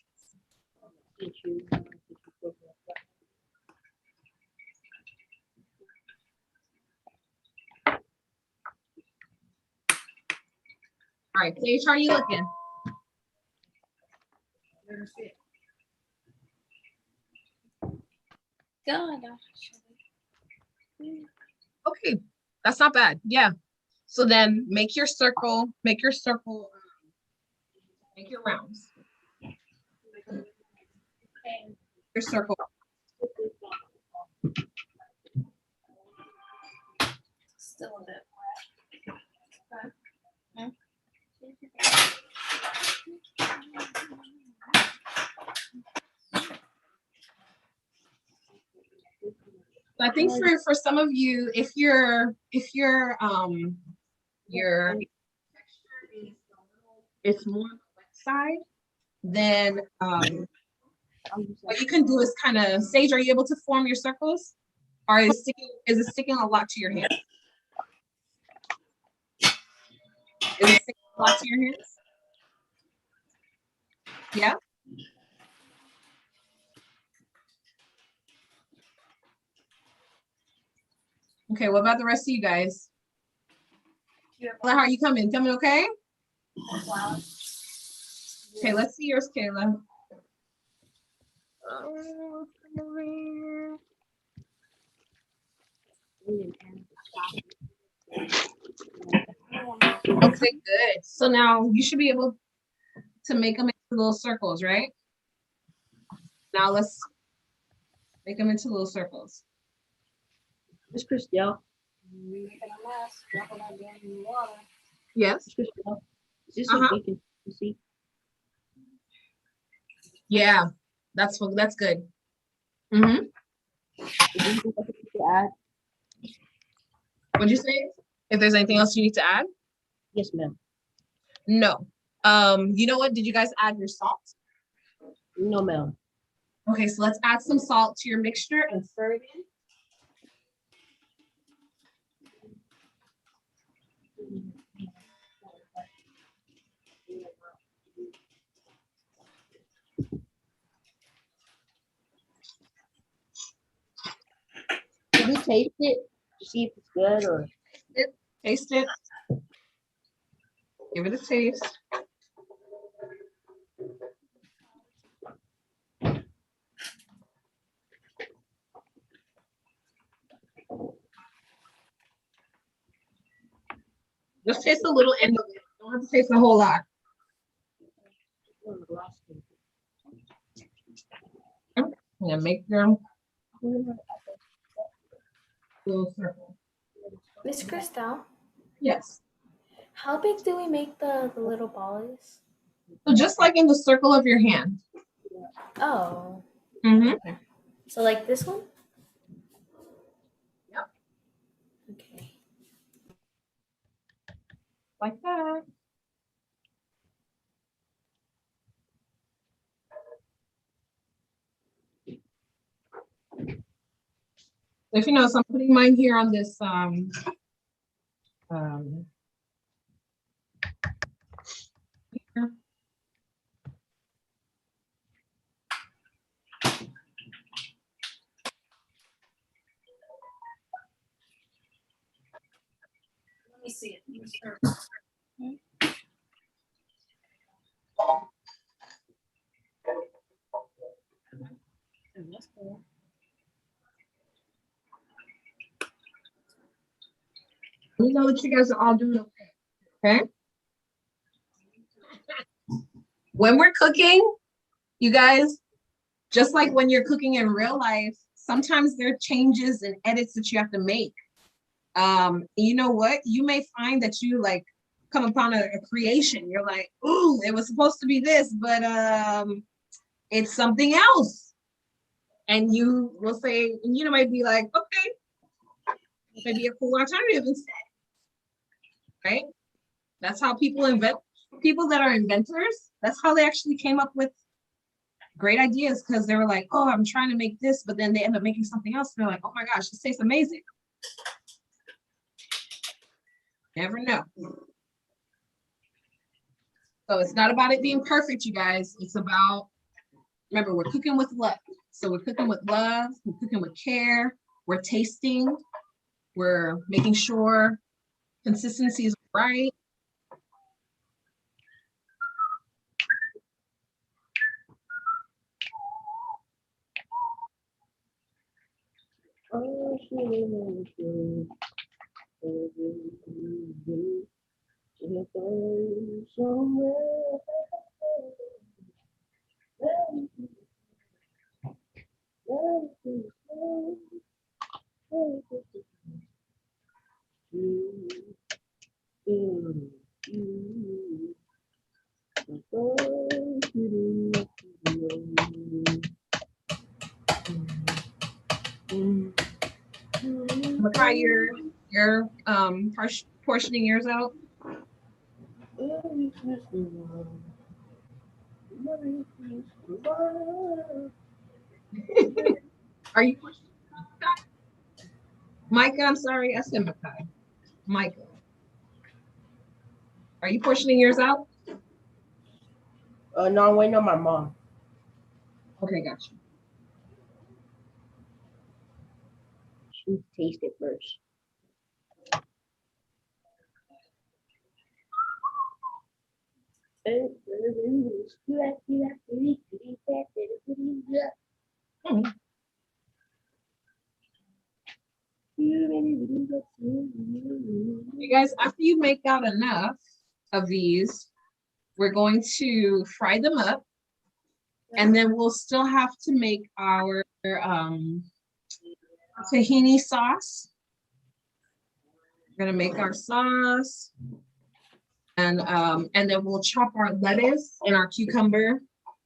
All right, Paige, how are you looking? Okay, that's not bad. Yeah. So then make your circle, make your rounds. Your circle. Still a bit So I think for some of you, if your it's more on the wet side, then what you can do is kind of, Sage, are you able to form your circles? Or is it sticking a lot to your hands? Is it sticking a lot to your hands? Yeah? Okay, what about the rest of you guys? How are you coming? Coming okay? Okay, let's see yours, Kayla. Okay, good. So now you should be able to make them into little circles, right? Now let's make them into little circles. Miss Christelle. Yes. Miss Christelle. Is this so big to see? Yeah, that's good. Mm-hmm. What'd you say? If there's anything else you need to add? Yes, ma'am. No. You know what? Did you guys add your salt? No, ma'am. Okay, so let's add some salt to your mixture and stir it in. Can we taste it to see if it's good or? Taste it. Give it a taste. Just taste a little end of it. Don't have to taste a whole lot. Yeah, make them little circle. Miss Christelle, Yes. how big do we make the little balls? So just like in the circle of your hand. Oh. Mm-hmm. So like this one? Yep. Okay. Like that. If you know, so I'm putting mine here on this here. Let me see it. That's cool. We know that you guys are all doing okay. Okay. When we're cooking, you guys, just like when you're cooking in real life, sometimes there are changes and edits that you have to make. You know what? You may find that you like come upon a creation. You're like, ooh, it was supposed to be this, but it's something else. And you will say, and you might be like, okay, maybe a cool alternative instead, right? That's how people invent, people that are inventors, that's how they actually came up with great ideas, because they were like, oh, I'm trying to make this, but then they end up making something else. And they're like, oh my gosh, this tastes amazing. Never know. So it's not about it being perfect, you guys. It's about, remember, we're cooking with love. So we're cooking with love, we're cooking with care, we're tasting, we're making sure consistency is right. Makai, you're portioning yours out. Are you? Micah, I'm sorry, I said Makai. Micah. Are you portioning yours out? No, I'm waiting on my mom. Okay, gotcha. She taste it first. You guys, after you make out enough of these, we're going to fry them up, and then we'll still have to make our tahini sauce. We're gonna make our sauce, and then we'll chop our lettuce and our cucumber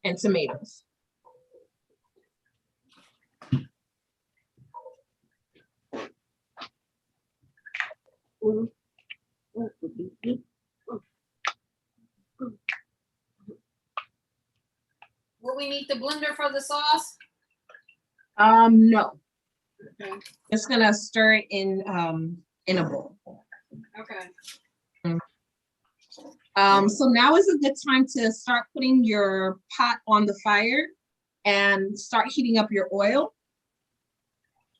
and tomatoes. Will we need the blender for the sauce? No. Okay. Just gonna stir it in a bowl. Okay. So now is a good time to start putting your pot on the fire and start heating up your oil.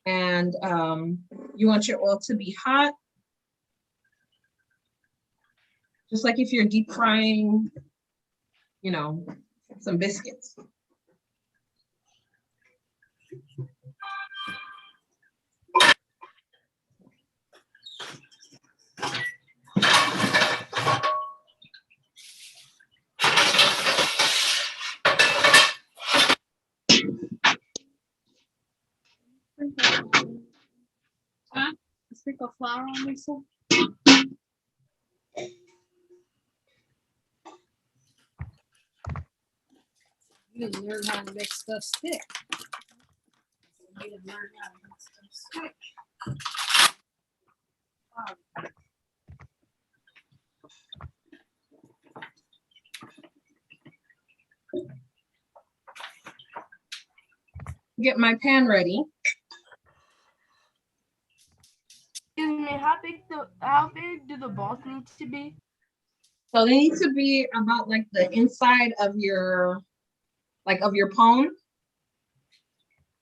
And you want your oil to be hot. Just like if you're deep frying, you know, some biscuits. Sprinkle flour on this one. You didn't learn how to make stuff stick. You didn't learn how to make stuff stick. Get my pan ready. Excuse me, how big do the balls need to be? So they need to be about like the inside of your, of your palm.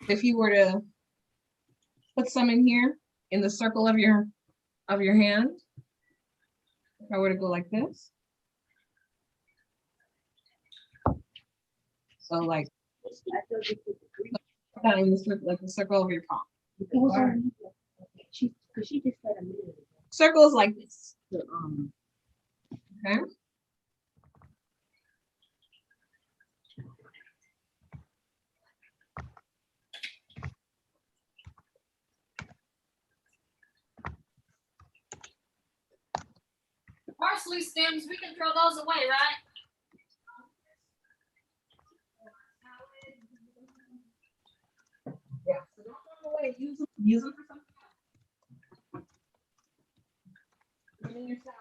If you were to put some in here in the circle of your hand, if I were to go like this. So like that in the circle, like the circle of your palm. It was on she just said a minute ago. Circles like this. Okay. Parsley stems, we can throw those away, right? use them for something else. Put them in your salad.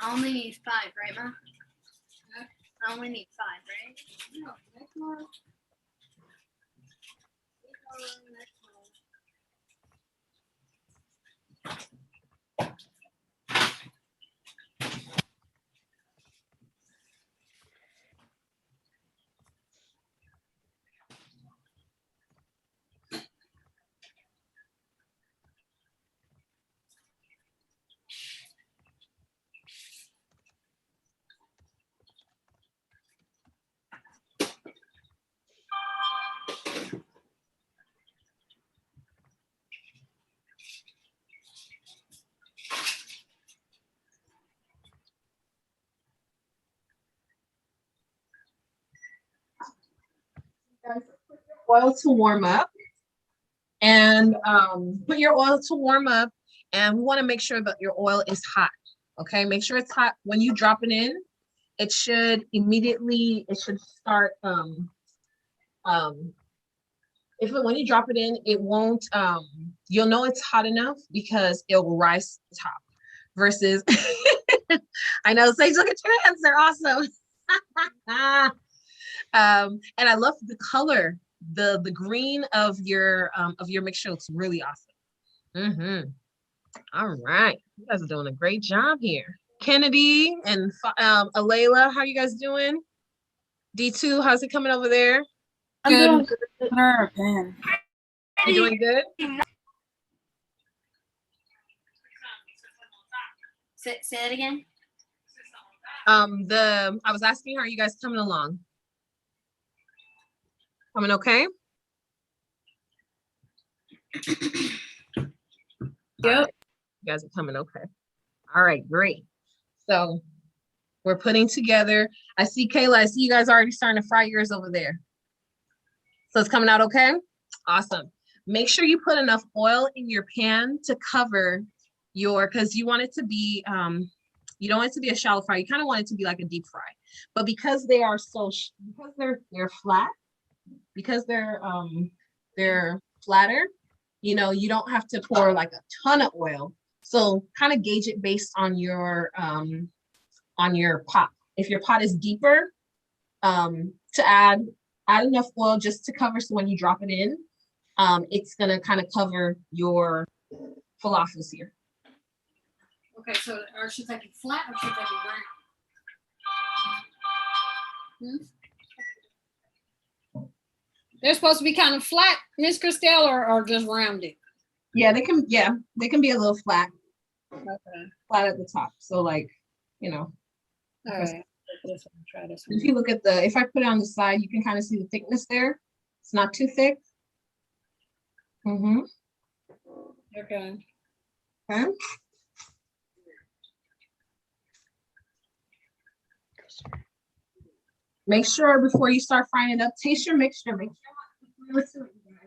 I only need 5, right, Ma? I only need 5, right? No, that's more. Guys, put your oil to warm up, and put your oil to warm up, and we want to make sure that your oil is hot. Okay, make sure it's hot when you drop it in. It should start when you drop it in, it won't you'll know it's hot enough because it will rise to the top versus I know, Sage, look at your hands, they're awesome. And I love the color, the green of your mixture looks really awesome. All right, you guys are doing a great job here. Kennedy and Alayla, how are you guys doing? D2, how's it coming over there? I'm doing Put her in a pan. You doing good? Say that again. I was asking, how are you guys coming along? Coming okay? Yep. You guys are coming okay. All right, great. So we're putting together. I see Kayla, I see you guys already starting to fry yours over there. So it's coming out okay? Awesome. Make sure you put enough oil in your pan to cover because you want it to be, you don't want it to be a shallow fry. You kind of want it to be like a deep fry. But because they are because they're flat, because they're flatter, you know, you don't have to pour like a ton of oil. So kind of gauge it based on your pot. If your pot is deeper, to add enough oil just to cover, so when you drop it in, it's gonna kind of cover your falafels here. Okay, so or should I be flat or should I be round? They're supposed to be kind of flat, Miss Christelle, or just rounded? Yeah, they can be a little flat. Okay. Flat at the top. So like, you know. All right. Try this one. If you look at if I put it on the side, you can kind of see the thickness there. It's not too thick. Okay. Okay. Make sure before you start frying it up, taste your mixture. Make sure it's good, you guys.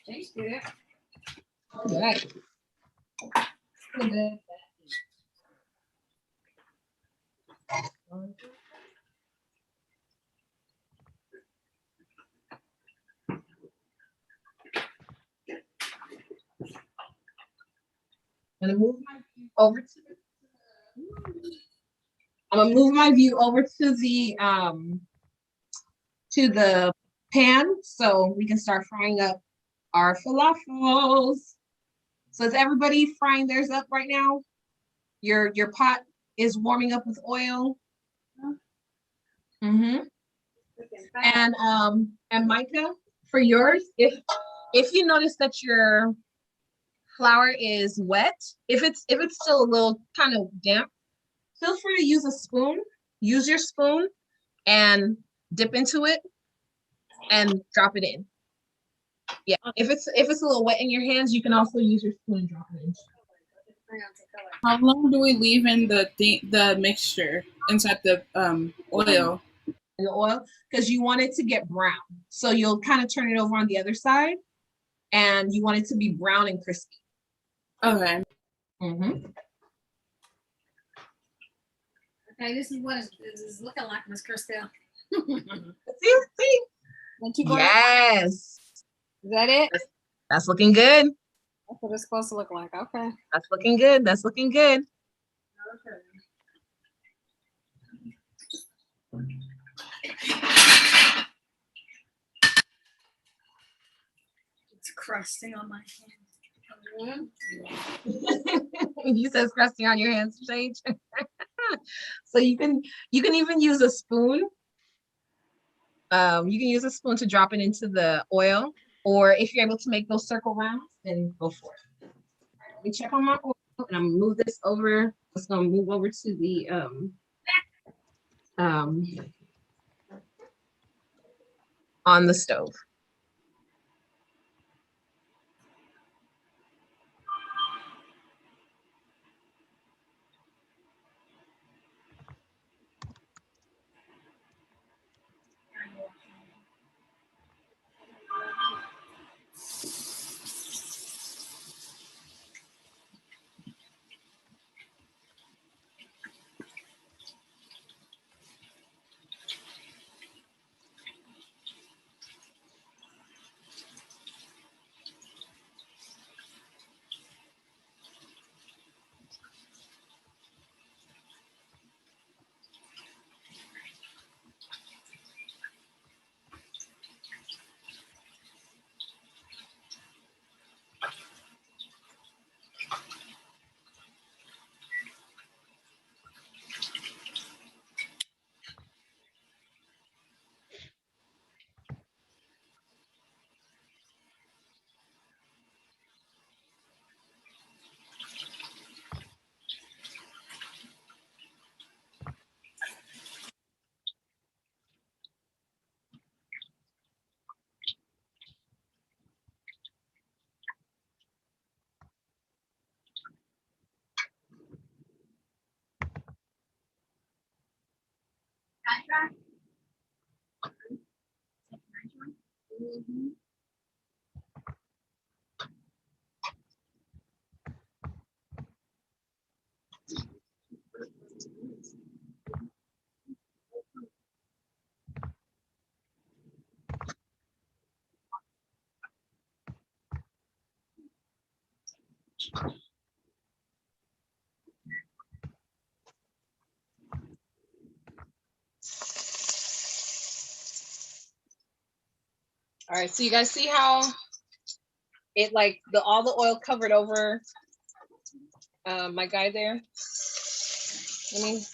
Tastes good. All right. Good. I'm gonna move my view over to the pan so we can start frying up our falafels. So is everybody frying theirs up right now? Your pot is warming up with oil. And Micah, for yours, if If you notice that your flour is wet, if it's still a little kind of damp, feel free to use a spoon. Use your spoon and dip into it and drop it in. Yeah, if it's a little wet in your hands, you can also use your spoon and drop it in. How long do we leave in the mixture inside the oil? In the oil, because you want it to get brown. So you'll kind of turn it over on the other side, and you want it to be brown and crispy. Okay. Mm-hmm. Okay, this is what it is looking like, Miss Christelle. See? Yes. Is that it? That's looking good. That's what it's supposed to look like. Okay. That's looking good. That's looking good. It's crusting on my hand. You said it's crusting on your hands, Sage. So you can even use a spoon. You can use a spoon to drop it into the oil, or if you're able to make those circle rounds, then go for it. Let me check on my oil, and I'm gonna move this over. It's gonna move over to the on the stove. All right, so you guys see how it like all the oil covered over my guy there? Let me.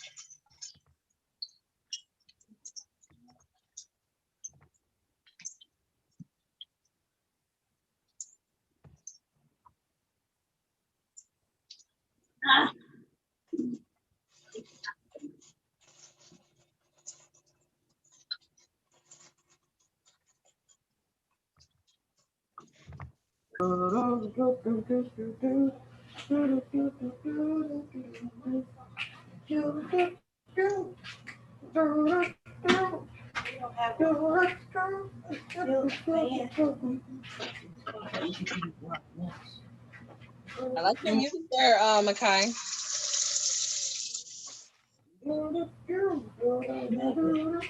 I like your music there, Makai.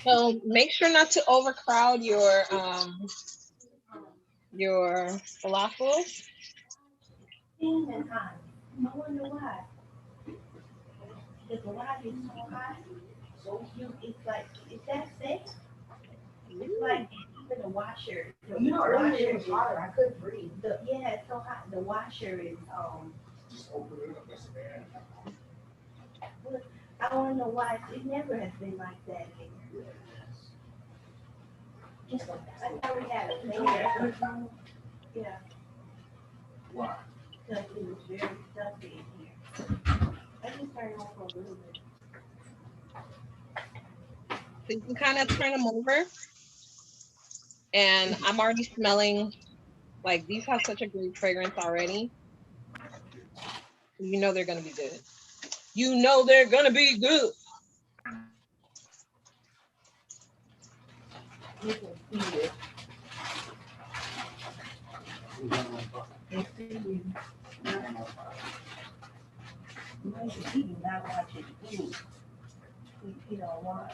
So make sure not to overcrowd your falafel. I wonder why. The garage is so high, so it's like, is that safe? It's like even the washer. You know, earlier it was hotter. I couldn't breathe. Yeah, it's so hot. The washer is Just open it up. That's bad. I want to know why it never has been like that. Just like that. I thought we had a thing. Yeah. Why? Because it was very stuffy in here. I just turned on for a little bit. So you can kind of turn them over. And I'm already smelling, like, these have such a great fragrance already. You know they're gonna be good. You know they're gonna be good. You can see it. It's in you. You might be eating, not watching food. You don't want.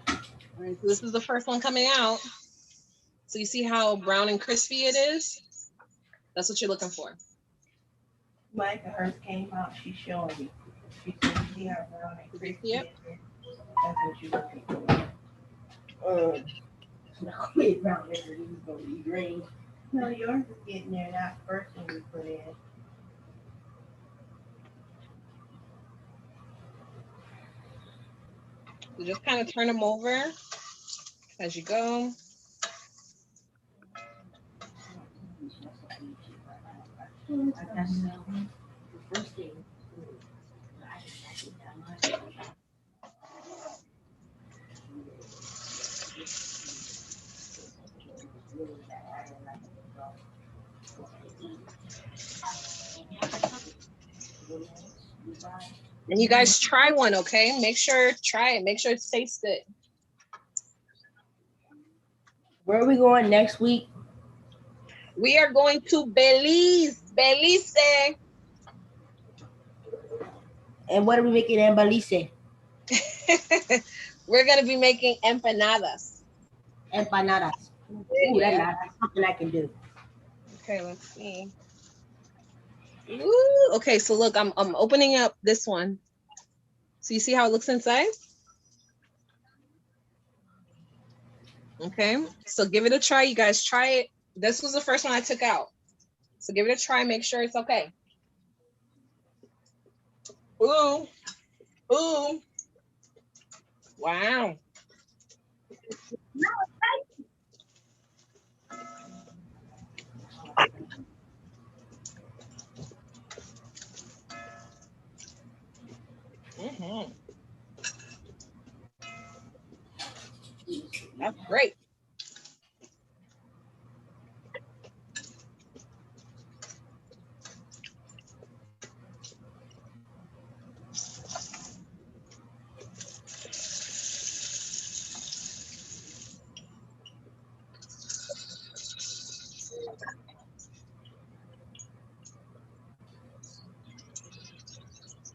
All right, so this is the first one coming out. So you see how brown and crispy it is? That's what you're looking for. Micah hers came out, she's showing me. She said, you see how brown and crispy Yep. it is? That's what you're looking for. It's not gonna be brown, it's gonna be green. No, yours is getting there, that first one we put in. So just kind of turn them over as you go. And you guys try one, okay? Make sure, try it. Make sure it tastes good. Where are we going next week? We are going to Belize. Belize. And what are we making in Belize? We're going to be making empanadas. Empanadas. Ooh, Yeah. that's something I can do. Okay, let's see. Ooh, okay, so look, I'm opening up this one. So you see how it looks inside? Okay, so give it a try. You guys try it. This was the first one I took out. So give it a try. Make sure it's okay. Ooh, ooh. Wow. Mm-hmm. That's great.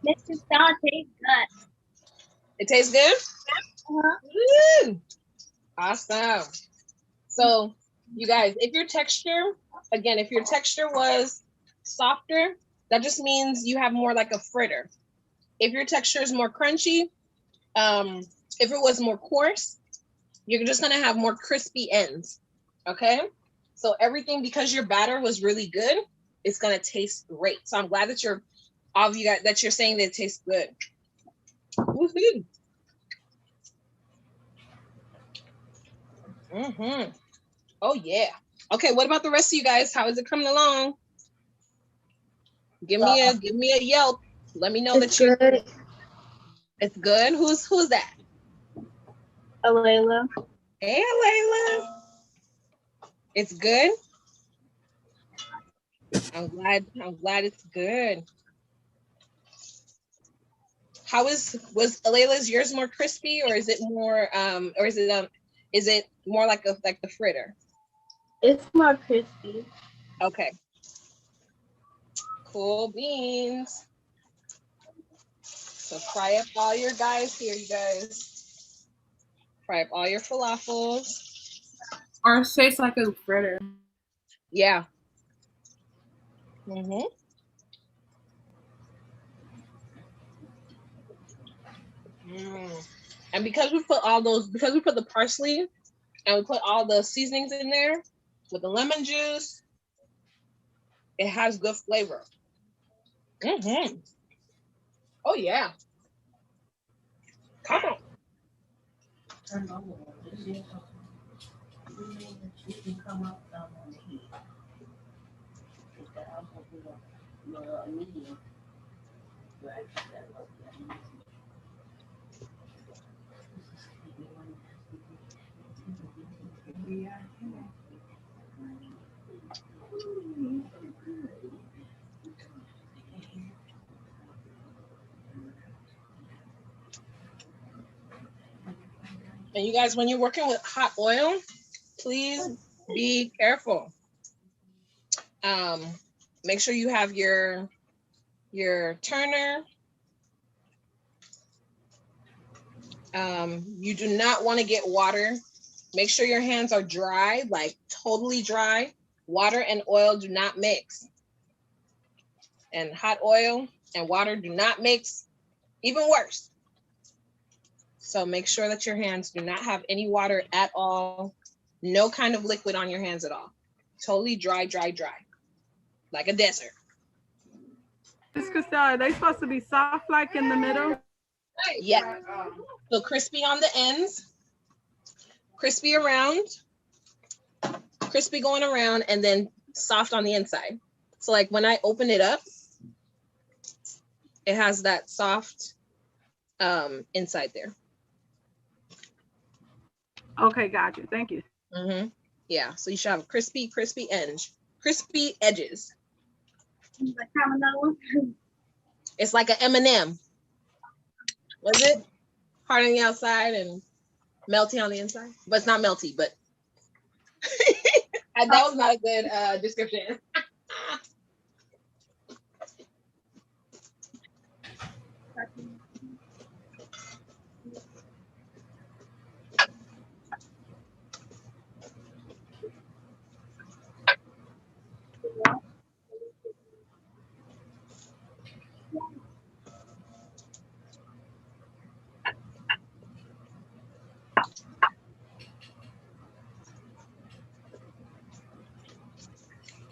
Mr. Star tastes good. It tastes good? Uh-huh. Woo! Awesome. So you guys, if your texture was softer, that just means you have more like a fritter. If your texture is more crunchy, if it was more coarse, you're just gonna have more crispy ends. Okay. So everything, because your batter was really good, it's gonna taste great. So I'm glad that all of you guys that you're saying that it tastes good. Woohoo! Mm-hmm. Oh yeah. Okay, what about the rest of you guys? How is it coming along? Give me a yelp. Let me know that you're good. It's good. Who's that? Alayla. Hey, Layla. It's good. I'm glad it's good. Was Alayla's yours more crispy, or is it more is it more like the fritter? It's more crispy. Okay. Cool beans. So fry up all your guys here, you guys. Fry up all your falafels. Ours tastes like a fritter. Yeah. Mm-hmm. And because we put the parsley and we put all the seasonings in there with the lemon juice, it has good flavor. Mm-hmm. Oh yeah. Come on. Turn on this is you can come up on the heat. Get that out of your medium. Right. And you guys, when you're working with hot oil, please be careful. Make sure you have your turner. You do not want to get water. Make sure your hands are dry, like totally dry. Water and oil do not mix. And hot oil and water do not mix, even worse. So make sure that your hands do not have any water at all. No kind of liquid on your hands at all. Totally dry, dry, dry. Like a desert. Miss Costello, are they supposed to be soft like in the middle? Yeah. So crispy on the ends, crispy around, crispy going around, and then soft on the inside. So like when I open it up, it has that soft inside there. Okay, gotcha. Thank you. Mm-hmm. Yeah, so you should have crispy edges. It's like an M&M. Was it? Hard on the outside and melty on the inside? But it's not melty, but that was not a good description.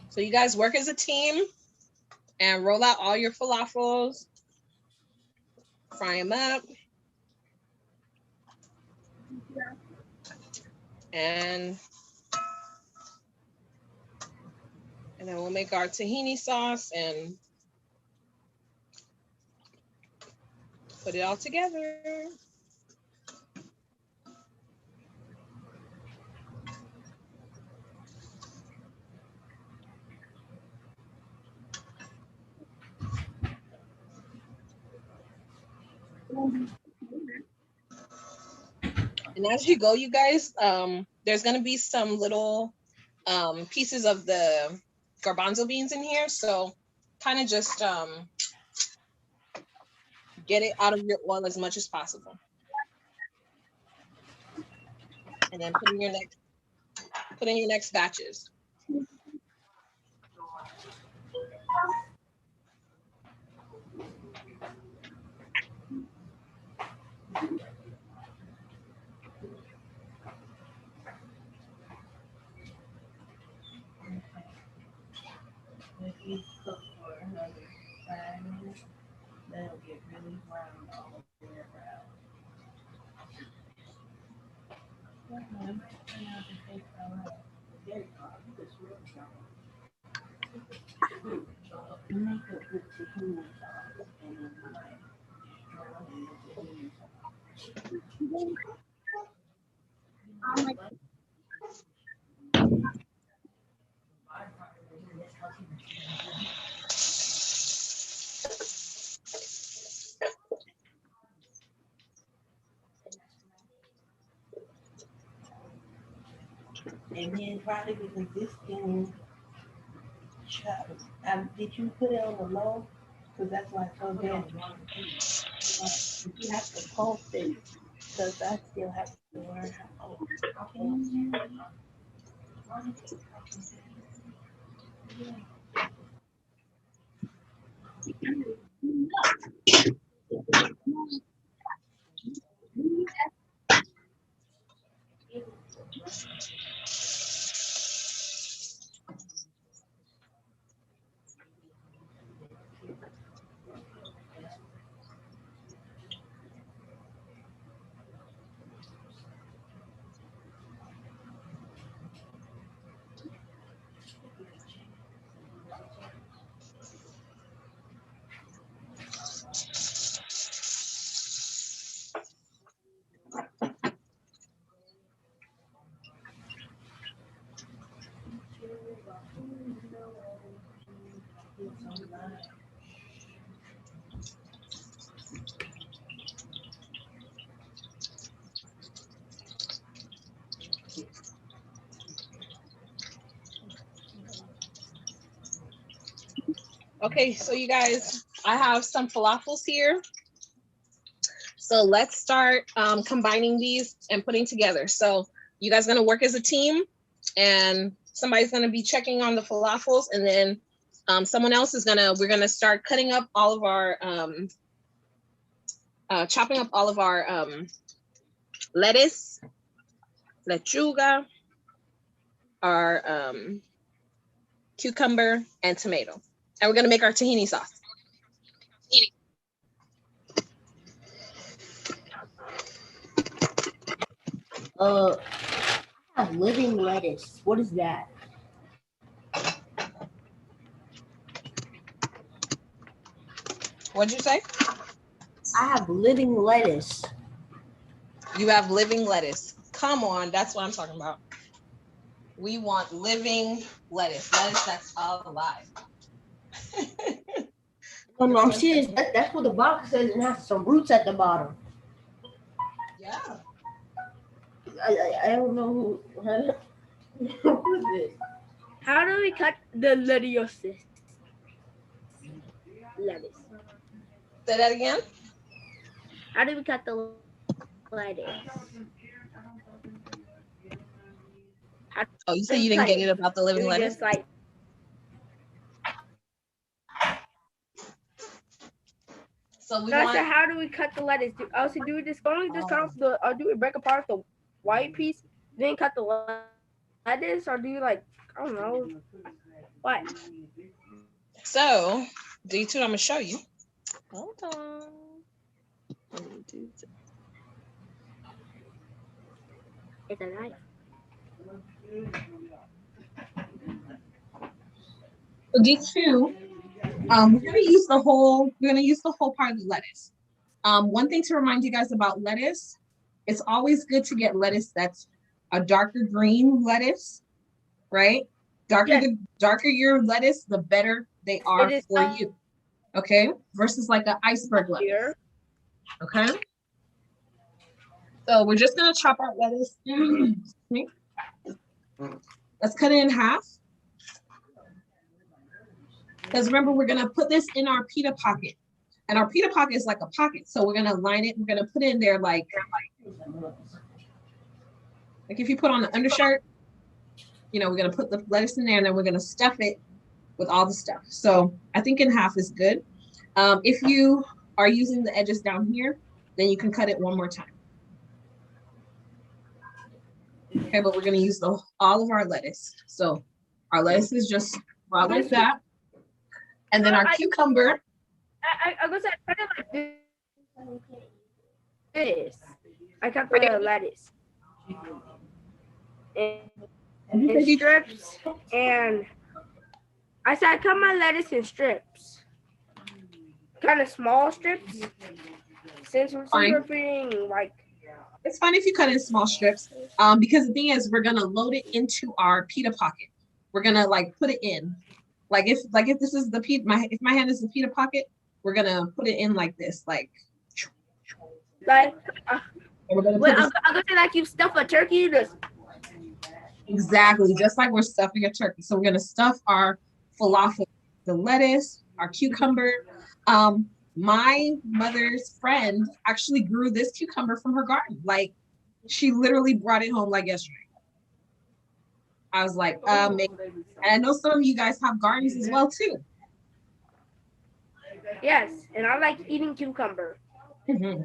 So you guys work as a team and roll out all your falafels, fry them up, and then we'll make our tahini sauce and put it all together. And as you go, you guys, there's gonna be some little pieces of the garbanzo beans in here. So kind of just get it out of your oil as much as possible. And then put in your next batches. If you cook for another 5 minutes, that'll get really brown all the way around. You make a good tahini sauce and then like drown in the tahini and then probably because this thing, did you put it on the low? Because that's why it's so good. You have to pulse it because I still have to learn how to pulse. Okay, so you guys, I have some falafels here. So let's start combining these and putting together. So you guys gonna work as a team, and somebody's gonna be checking on the falafels, and then someone else is we're gonna start cutting up all of our, chopping up all of our lettuce, lechuga, our cucumber, and tomato. And we're gonna make our tahini sauce. I have living lettuce. What is that? What'd you say? I have living lettuce. You have living lettuce. Come on, that's what I'm talking about. We want living lettuce. Lettuce that's alive. No, I'm serious. That's what the box says, and has some roots at the bottom. Yeah. I don't know who. What is this? How do we cut the lettuce? Lettuce. Say that again. How do we cut the lettuce? Oh, you said you didn't get it about the living Do we lettuce? just like So we No, I want. said, how do we cut the lettuce? Do we just only just cut off the, or do we break apart the white piece, then cut the lettuce, or do you like, I don't know, what? So D2, I'm gonna show you. Hold on. It's a knife. So D2, we're gonna use the whole part of the lettuce. One thing to remind you guys about lettuce, it's always good to get lettuce that's a darker green lettuce, right? The darker your lettuce, the better they are for you. Okay, versus like an iceberg lettuce. Okay. So we're just gonna chop our lettuce. Let's cut it in half. Because remember, we're gonna put this in our pita pocket. And our pita pocket is like a pocket. So we're gonna line it, we're gonna put it in there like if you put on an undershirt, you know, we're gonna put the lettuce in there and then we're gonna stuff it with all the stuff. So I think in half is good. If you are using the edges down here, then you can cut it one more time. Okay, but we're gonna use all of our lettuce. So our lettuce is just raw like that. And then our cucumber. I was like, cut it like this. I cut the lettuce. In strips, and I said I cut my lettuce in strips. Kind of small strips. Since we're putting like, it's fine if you cut in small strips, because the thing is, we're gonna load it into our pita pocket. We're gonna like put it in, like if this is the pita, if my hand is the pita pocket, we're gonna put it in like this, like. I'm gonna say like you stuff a turkey. Exactly, just like we're stuffing a turkey. So we're gonna stuff our falafel, the lettuce, our cucumber. My mother's friend actually grew this cucumber from her garden. Like she literally brought it home like yesterday. I was like, and I know some of you guys have gardens as well too. Yes, and I like eating cucumber.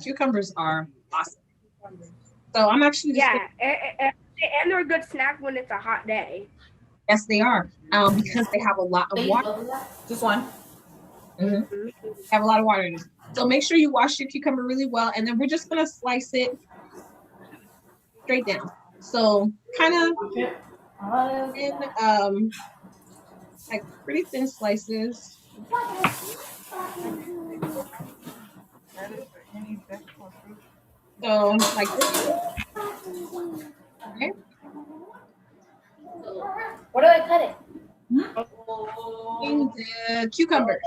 Cucumbers are awesome. So I'm actually just and they're a good snack when it's a hot day. Yes, they are, because they have a lot of water. Just one. Have a lot of water in it. So make sure you wash your cucumber really well, and then we're just gonna slice it straight down. So kind of in like pretty thin slices. So like this. Okay. What do I cut it? The cucumber.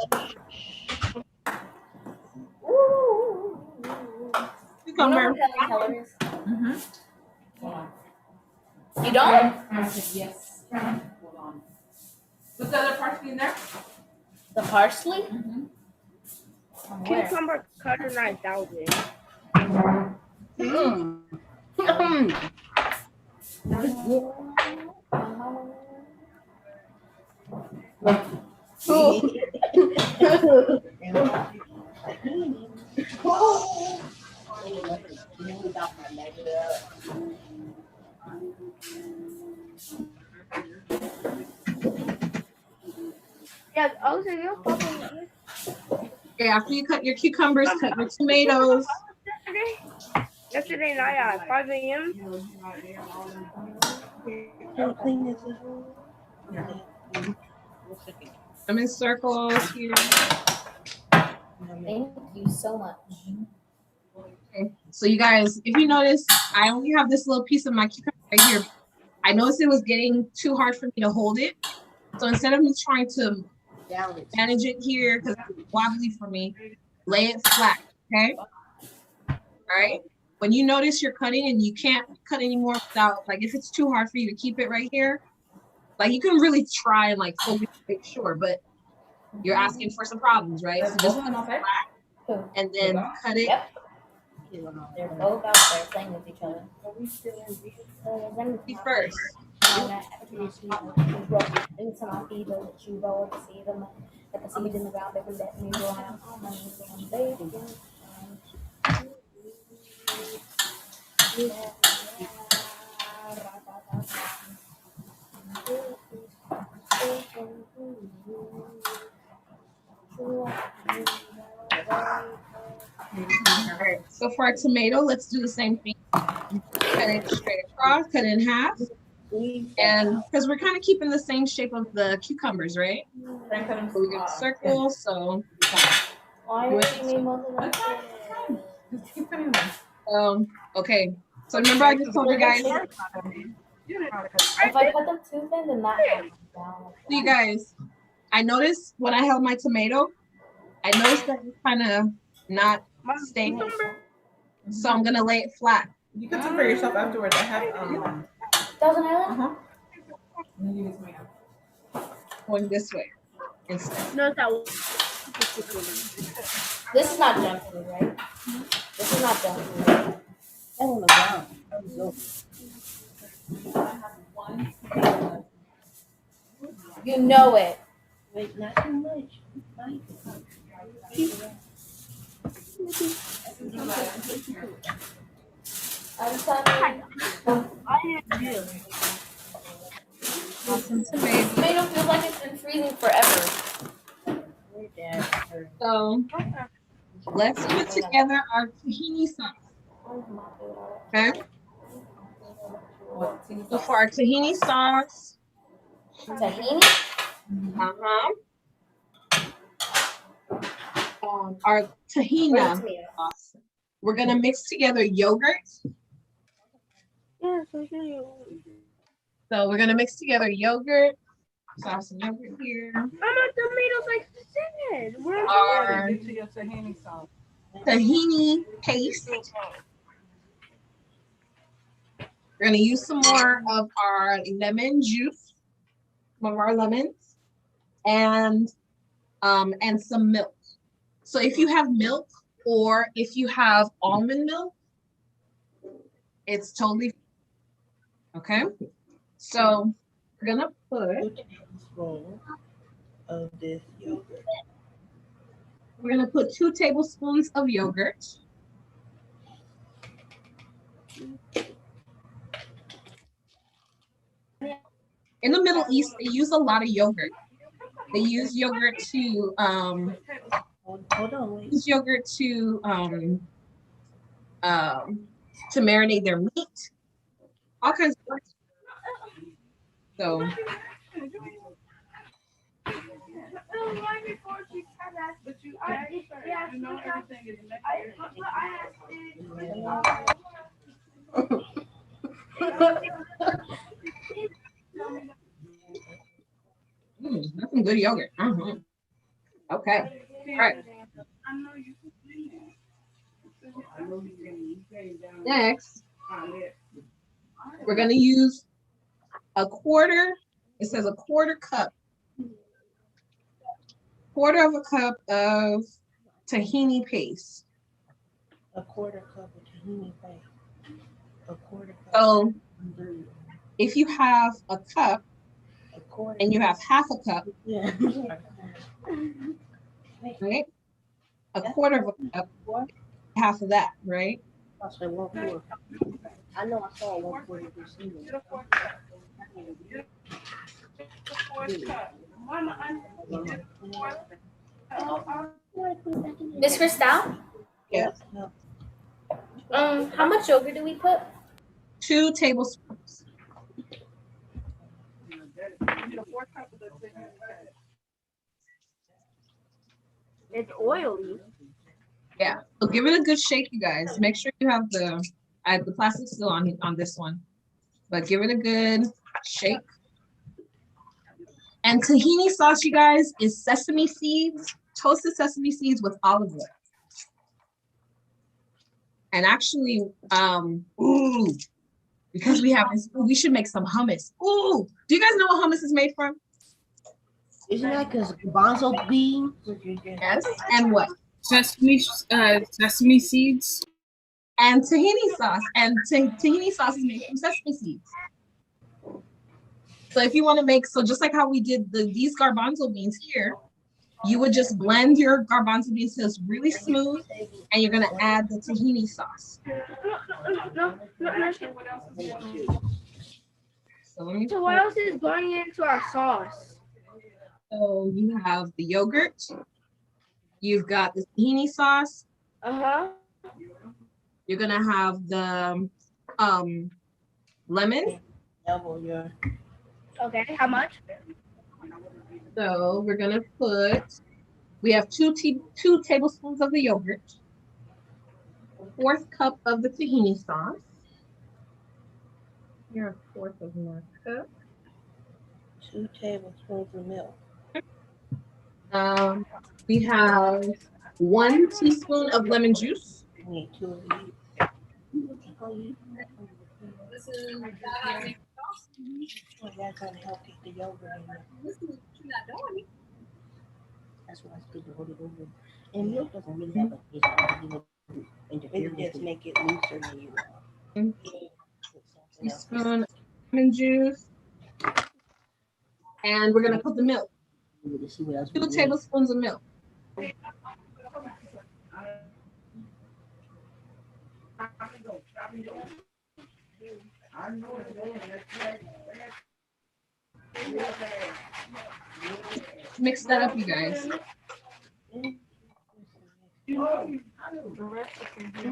Cucumber. You don't? Yes. Hold on. What's the other part in there? The parsley? Where? Cucumber cutter 9000. Yeah, also you're probably Okay, after you cut your cucumbers, cut your tomatoes. yesterday night at 5 a.m. I'm in circles here. Thank you so much. Okay. So you guys, if you notice, I only have this little piece of my cucumber right here. I noticed it was getting too hard for me to hold it. So instead of me trying to manage it here, because it's wobbly for me, lay it flat, okay? All right. When you notice you're cutting and you can't cut anymore without, like if it's too hard for you to keep it right here, like you can really try and like focus, make sure, but you're asking for some problems, right? So just flat and then cut it. Yep. They're both out there playing with each other. First. All right, so for our tomato, let's do the same thing. Cut it straight across, cut it in half. And because we're kind of keeping the same shape of the cucumbers, right? So we got circles, so. Okay, so remember I just told you guys. If I cut them too thin, then that happens down. So you guys, I noticed when I held my tomato, I noticed that it's kind of not staying. So I'm gonna lay it flat. You can for yourself afterwards. I have Thousand Island? Going this way instead. No, that was. This is not junk food, right? This is not junk food. Right? On the ground. You know it. Wait, not too much. I'm sorry. Tomato feels like it's been freezing forever. So let's put together our tahini sauce. Okay. So for our tahini sauce. Tahini? Our tahina sauce. We're gonna mix together yogurt. Yes, I hear you. So we're gonna mix together yogurt. So I have some yogurt here. I'm a tomatoes like said. Where's Our Your tahini sauce. tahini paste. We're gonna use some more of our lemon juice, some of our lemons, and some milk. So if you have milk or if you have almond milk, it's totally okay. So we're gonna put of this yogurt. We're gonna put 2 tablespoons of yogurt. In the Middle East, they use a lot of yogurt. They use yogurt to to marinate their meat. All kinds of stuff. So that's some good yogurt. Okay. All right. Next, we're going to use a quarter. It says a quarter cup quarter of a cup of tahini paste. A quarter cup of tahini paste. A quarter cup. So if you have a cup and you have half a cup, Yeah. right? A quarter of a cup, half of that, right? I said 1/4. I know I saw 1/4 this evening. Miss Cristal, Yes. how much yogurt do we put? 2 tablespoons. It's oily. Yeah. So give it a good shake, you guys. Make sure you have the plastic still on this one, but give it a good shake. And tahini sauce, you guys, is sesame seeds, toasted sesame seeds with olive oil. And actually, ooh, because we have this, we should make some hummus. Ooh, do you guys know what hummus is made from? Isn't that because garbanzo beans? Yes. And what? Sesame seeds. And tahini sauce. And tahini sauce is made from sesame seeds. So if you want to make, so just like how we did these garbanzo beans here, you would just blend your garbanzo beans till it's really smooth, and you're gonna add the tahini sauce. So what else is going into our sauce? So you have the yogurt, you've got the tahini sauce. You're gonna have the lemon. Okay, how much? So we're gonna we have two tablespoons of the yogurt, a 1/4 cup of the tahini sauce. Here, a 1/4 of my cup. 2 tablespoons of milk. We have 1 teaspoon of lemon juice. I need 2 of these. That's gonna help keep the yogurt in there. That's why I still hold it over. And milk doesn't really have it just make it looser than you want. Teaspoon lemon juice. And we're gonna put the milk. 2 tablespoons of milk. Mix that up, you guys.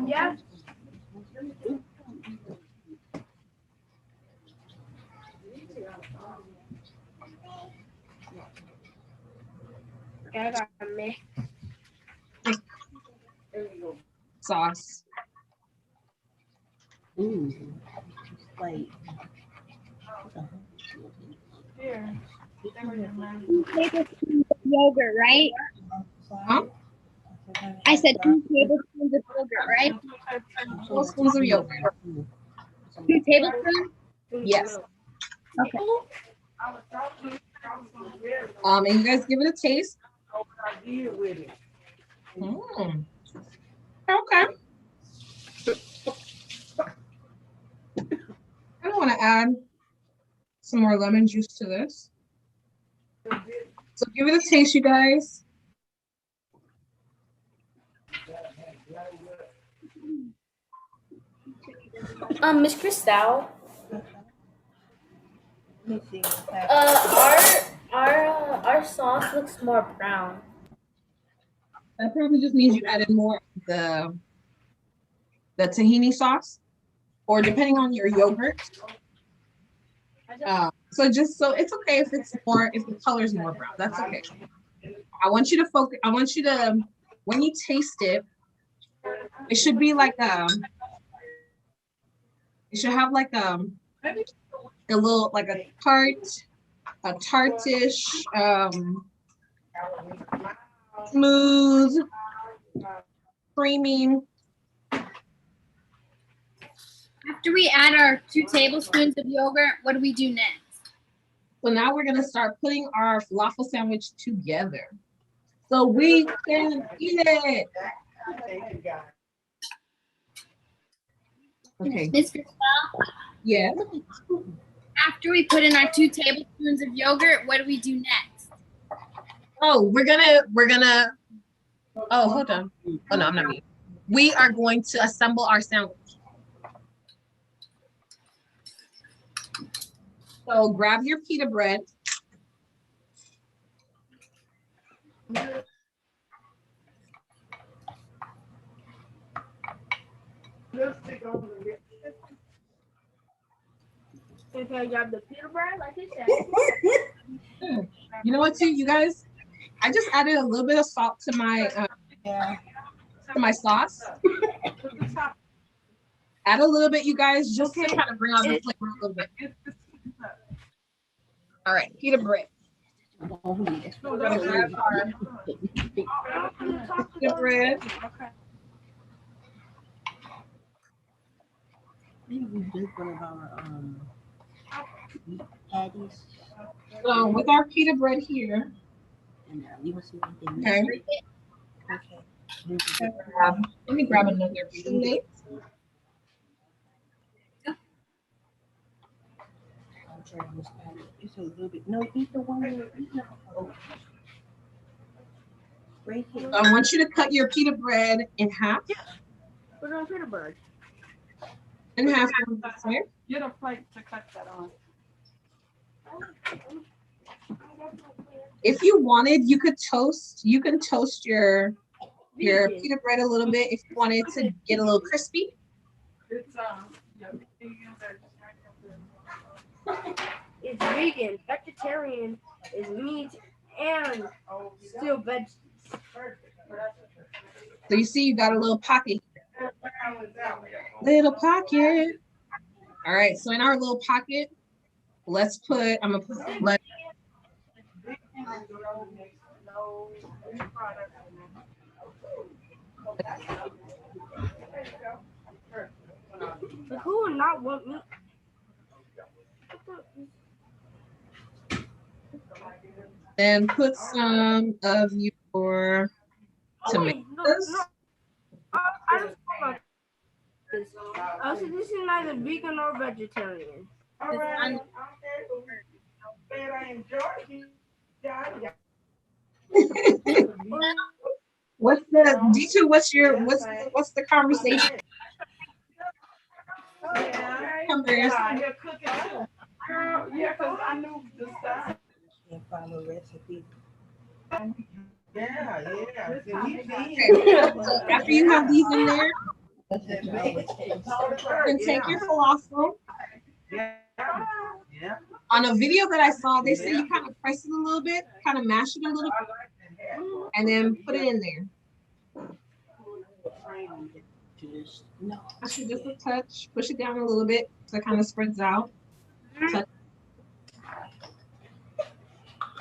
Yeah. I got a mix. Sauce. Ooh, like. Here. Yogurt, right? Huh? I said 2 tablespoons of yogurt, right? 2 tablespoons of yogurt. 2 tablespoons? Yes. Okay. And you guys give it a taste. Okay. I don't want to add some more lemon juice to this. So give it a taste, you guys. Miss Cristal, our sauce looks more brown. That probably just means you added more of the tahini sauce, or depending on your yogurt. So it's okay if the color is more brown. That's okay. I want you to focus. I want you to, when you taste it, it should be like it should have like a little, like a tartish, smooth, creamy. After we add our 2 tablespoons of yogurt, what do we do next? So now we're gonna start putting our falafel sandwich together. so we can eat it. Okay. Mr. Yeah. After we put in our 2 tablespoons of yogurt, what do we do next? Oh, we're gonna. Oh, hold on. Oh no, I'm not. We are going to assemble our sandwich. So grab your pita bread. If I grab the pita bread, like you said. You know what, too, you guys? I just added a little bit of salt to my sauce. Add a little bit, you guys, just to kind of bring out the flavor a little bit. All right, pita bread. We're gonna grab our pita bread. Maybe we did one of our patties. So with our pita bread here. And leave us anything. Okay. Let me grab another plate. It's a little bit. No, eat the one. Right here. So I want you to cut your pita bread in half. We're doing pita bread. In half. Get a plate to cut that on. If you wanted, you could toast. You can toast your pita bread a little bit if you wanted to get a little crispy. It's vegan, vegetarian is meat and still veggies. So you see, you got a little pocket. Little pocket. All right. So in our little pocket, let's put. I'm gonna put. But who would not want meat? Then put some of your tomatoes. I just thought this. I said this is neither vegan or vegetarian. All right. What's the D2? What's the conversation? Yeah, because I knew the style. Can't follow recipe. Yeah. So after you have these in there, you can take your falafel. Yeah. On a video that I saw, they say you kind of press it a little bit, kind of mash it a little bit, and then put it in there. Mash it just a touch, push it down a little bit so it kind of spreads out.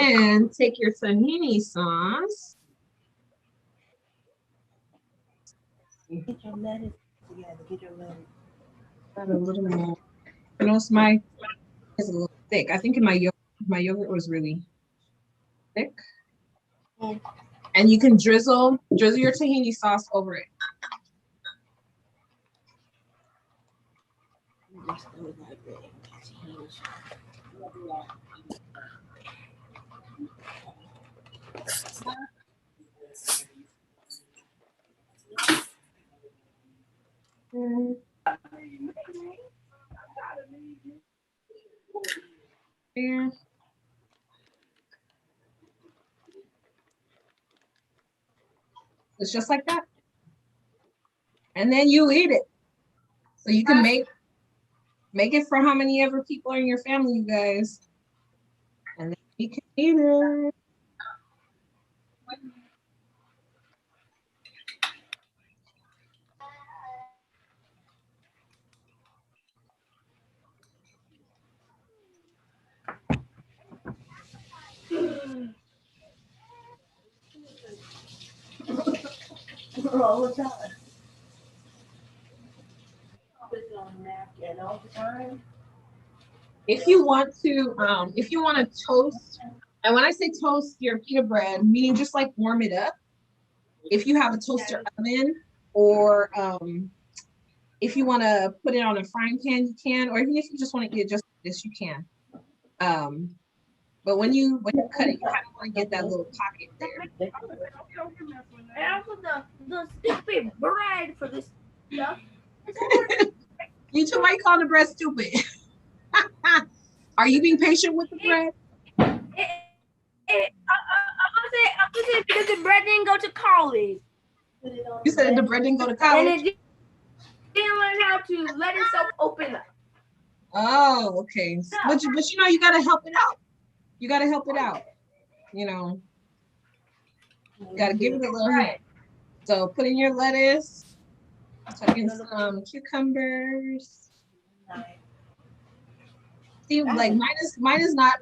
And take your tahini sauce. Get your lettuce together. Get your lettuce. Add a little more. You know, my is a little thick. I think in my yogurt was really thick. And you can drizzle your tahini sauce over it. There. It's just like that. And then you eat it. So you can make it for how many ever people are in your family, you guys. And then you can eat it. All the time. Put on a napkin all the time. If you want to toast And when I say toast your pita bread, meaning just like warm it up. If you have a toaster oven, or if you want to put it on a frying pan, you can, or even if you just want to eat it just like this, you can. But when you cut it, you kind of want to get that little pocket there. And also the stupid bread for this stuff. You too might call the bread stupid. Are you being patient with the bread? I'm gonna say because the bread didn't go to college. You said the bread didn't go to college? And it didn't learn how to let itself open up. Oh, okay. But you know, you gotta help it out. You gotta help it out. You know, you gotta give it a little hand. So put in your lettuce, tuck in some cucumbers. See, like mine is not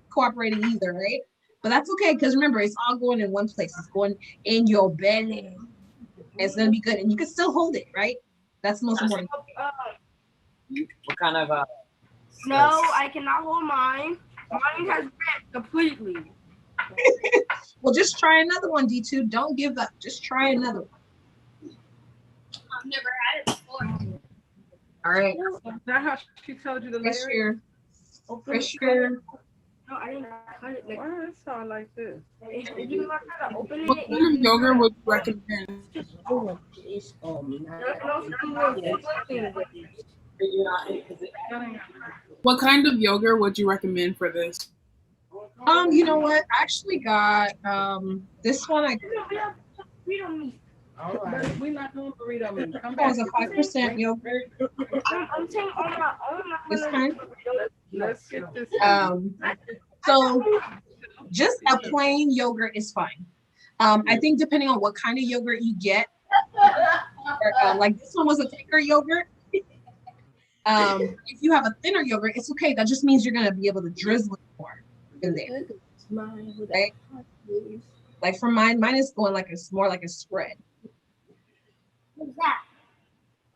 cooperating either, right? But that's okay, because remember, it's all going in one place. It's going in your belly. It's gonna be good, and you can still hold it, right? That's the most important. What kind of No, I cannot hold mine. Mine has ripped completely. Well, just try another one, D2. Don't give up. Just try another one. I've never had it before. All right. Is that how she told you to layer it? Fresh your. No, I didn't cut it. Why does it sound like this? If you learn how to open What it, kind of yogurt would you recommend? What kind of yogurt would you recommend for this? You know what? I actually got this one. we don't need. But we're not doing burrito meat. Come It back. was a 5% yogurt. I'm saying on my own. This kind. Let's get this. So just a plain yogurt is fine. I think depending on what kind of yogurt you get, like this one was a thicker yogurt. If you have a thinner yogurt, it's okay. That just means you're gonna be able to drizzle it more in there. Right? Like for mine is going like more like a spread. What's that?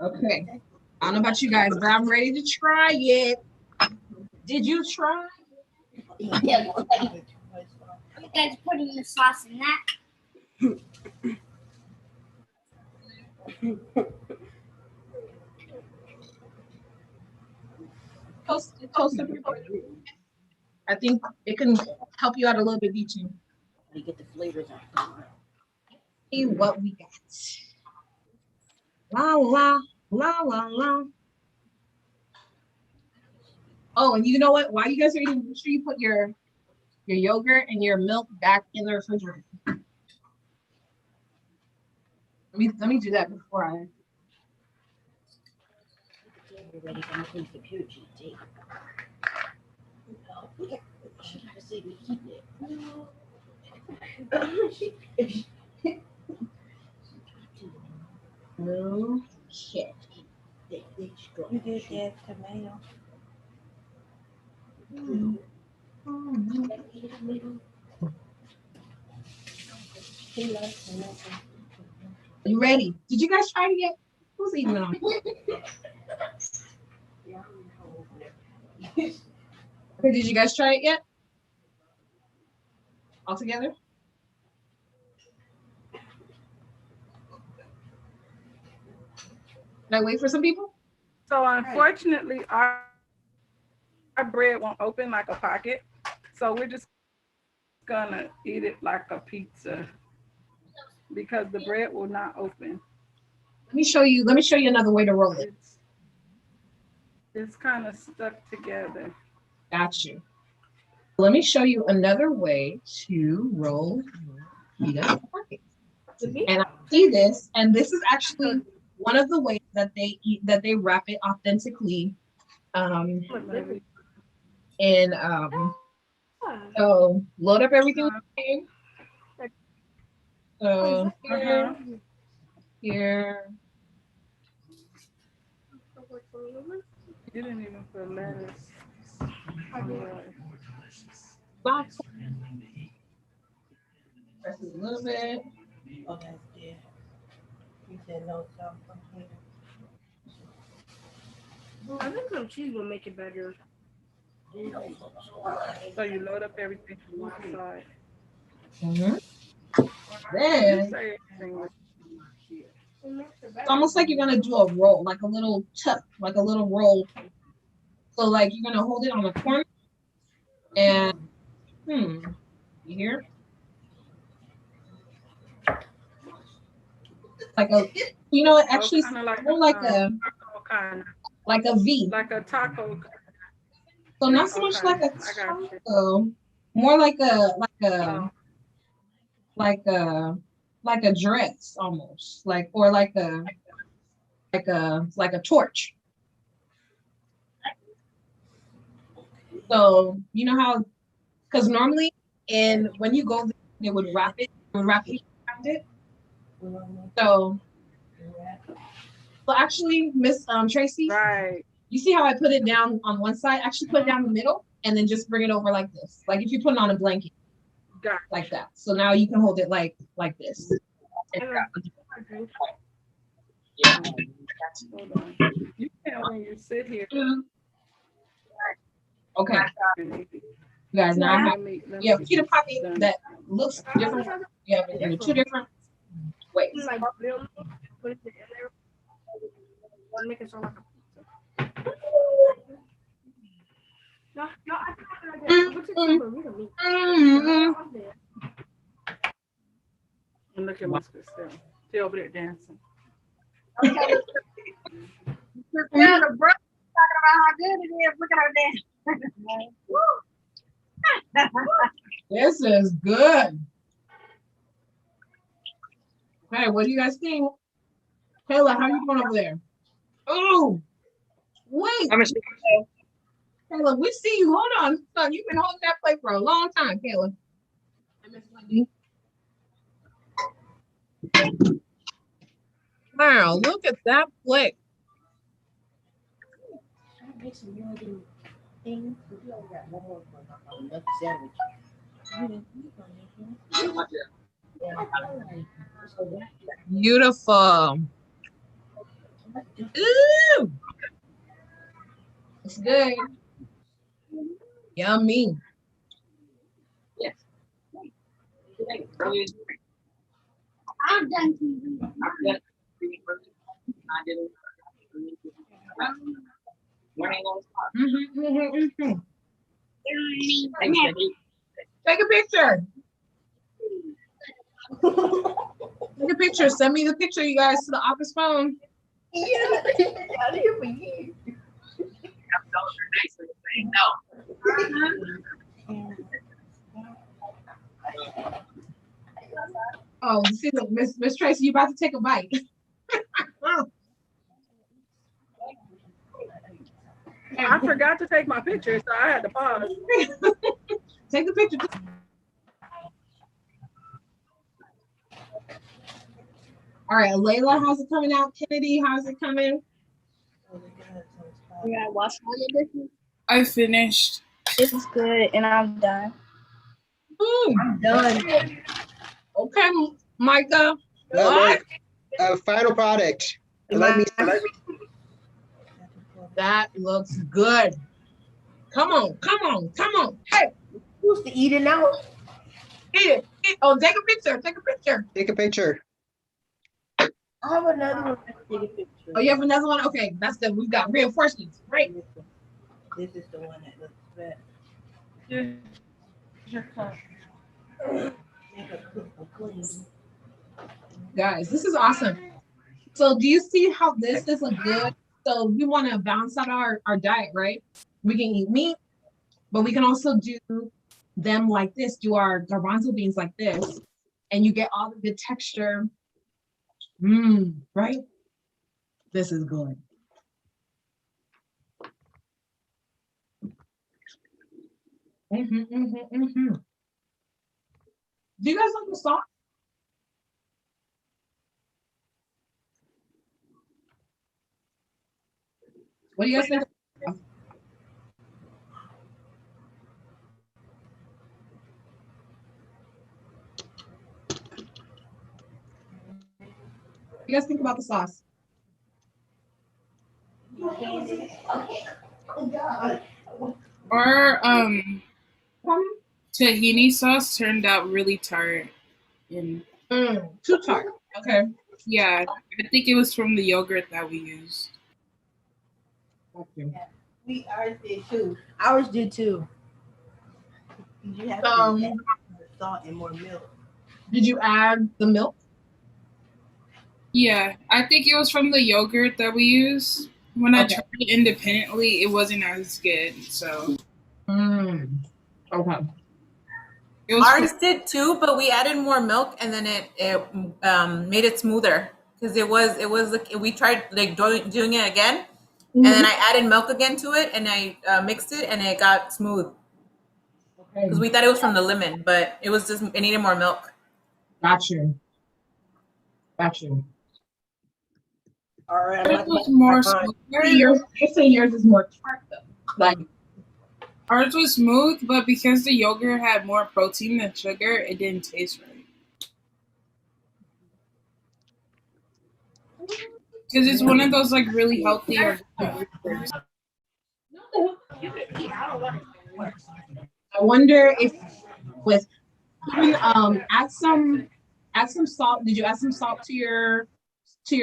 Okay. I don't know about you guys, but I'm ready to try it. Did you try? Yeah. You guys putting the sauce in that? Toast up your bread. I think it can help you out a little bit, D2. You get the flavors out. See what we got. La la la la la. Oh, and you know what? While you guys are eating, make sure you put your yogurt and your milk back in the refrigerator. Let me do that before I. You're ready for my computer GT. She gotta say we keep it. No shit. You did add tomato. Are you ready? Did you guys try it yet? Who's eating it on? Okay, did you guys try it yet? All together? Can I wait for some people? So unfortunately, our bread won't open like a pocket. So we're just gonna eat it like a pizza because the bread will not open. Let me show you another way to roll it. It's kind of stuck together. Got you. Let me show you another way to roll pita pockets. And I see this, and this is actually one of the ways that they wrap it authentically. So load up everything. So here. You didn't even put lettuce. Box. Press it a little bit. Oh, that's good. You said no sauce from here. I think some cheese will make it better. So you load up everything from one side. Mhm. You Then say everything was- it's almost like you're gonna do a roll, like a little tuck, like a little roll. So like you're gonna hold it on the corner and you hear? Like a, you know, it actually kind of like more like a taco kind of, like a V. like a taco. So not so much Okay, like a I got you. taco, more like a Oh, like a like a dress almost, like or like a torch. So you know how, because normally and when you go there, they would wrap it around it. So actually, Miss Tracy, right. you see how I put it down on one side? Actually put it down the middle and then just bring it over like this. Like if you put it on a blanket Got like that. So now you can hold it like this. Yeah. Hold on. You can when you sit here. Okay. You guys, now I have Let me Peter Poppy that looks different. You have it in two different ways. Like, put it in there. Make it sound like a pizza. No, I can't. What's it called? And look at Mr. Still. She over there dancing. Yeah, the bro talking about how good it is. Look at her dance. This is good. Hey, what do you guys think? Kayla, how you doing over there? Oh, wait. Kayla, we see you. Hold on. Son, you've been holding that plate for a long time, Kayla. Wow, look at that plate. Beautiful. Ooh, it's good. Yummy. Yes. I'm done TV. Take a picture. Take a picture. Send me the picture, you guys, to the office phone. Yeah, out of here for you. Oh, see, look, Miss Tracy, you about to take a bite. I forgot to take my picture, so I had to pause. Take a picture. All right, Layla, how's it coming out? Kennedy, how's it coming? You gotta wash all your dishes. I finished. It's good, and I'm done. I'm done. Okay, Micah. What? Final product. Let me. That looks good. Come on. Hey, who's to eat it now? Eat it. Oh, take a picture. Take a picture. I have another one. Take a picture. Oh, you have another one? Okay, that's good. We've got reinforcements. Right. This is the one that looks better. Guys, this is awesome. So do you see how this is a good, so we want to balance out our diet, right? We can eat meat, but we can also do them like this, do our garbanzo beans like this, and you get all the good texture. Right? This is good. Do you guys like the sauce? What do you guys think? What do you guys think about the sauce? Oh God. Our tahini sauce turned out really tart. And Too tart. Okay. yeah, I think it was from the yogurt that we used. Ours did too. Ours did too. You have to add more salt and more milk. Did you add the milk? Yeah, I think it was from the yogurt that we used. When I Okay. tried it independently, it wasn't as good. So Okay. it was Ours did too, but we added more milk, and then it made it smoother because it was like, we tried like doing it again, and then I added milk again to it, and I mixed it, and it got smooth because we thought it was from the lemon, but it was just it needed more milk. Got you. Got you. All right. Ours was more smooth. You're saying yours is more tart though. Like ours was smooth, but because the yogurt had more protein than sugar, it didn't taste right. Because it's one of those like really healthy organic yogurts. I wonder if with even add some salt. Did you add some salt to your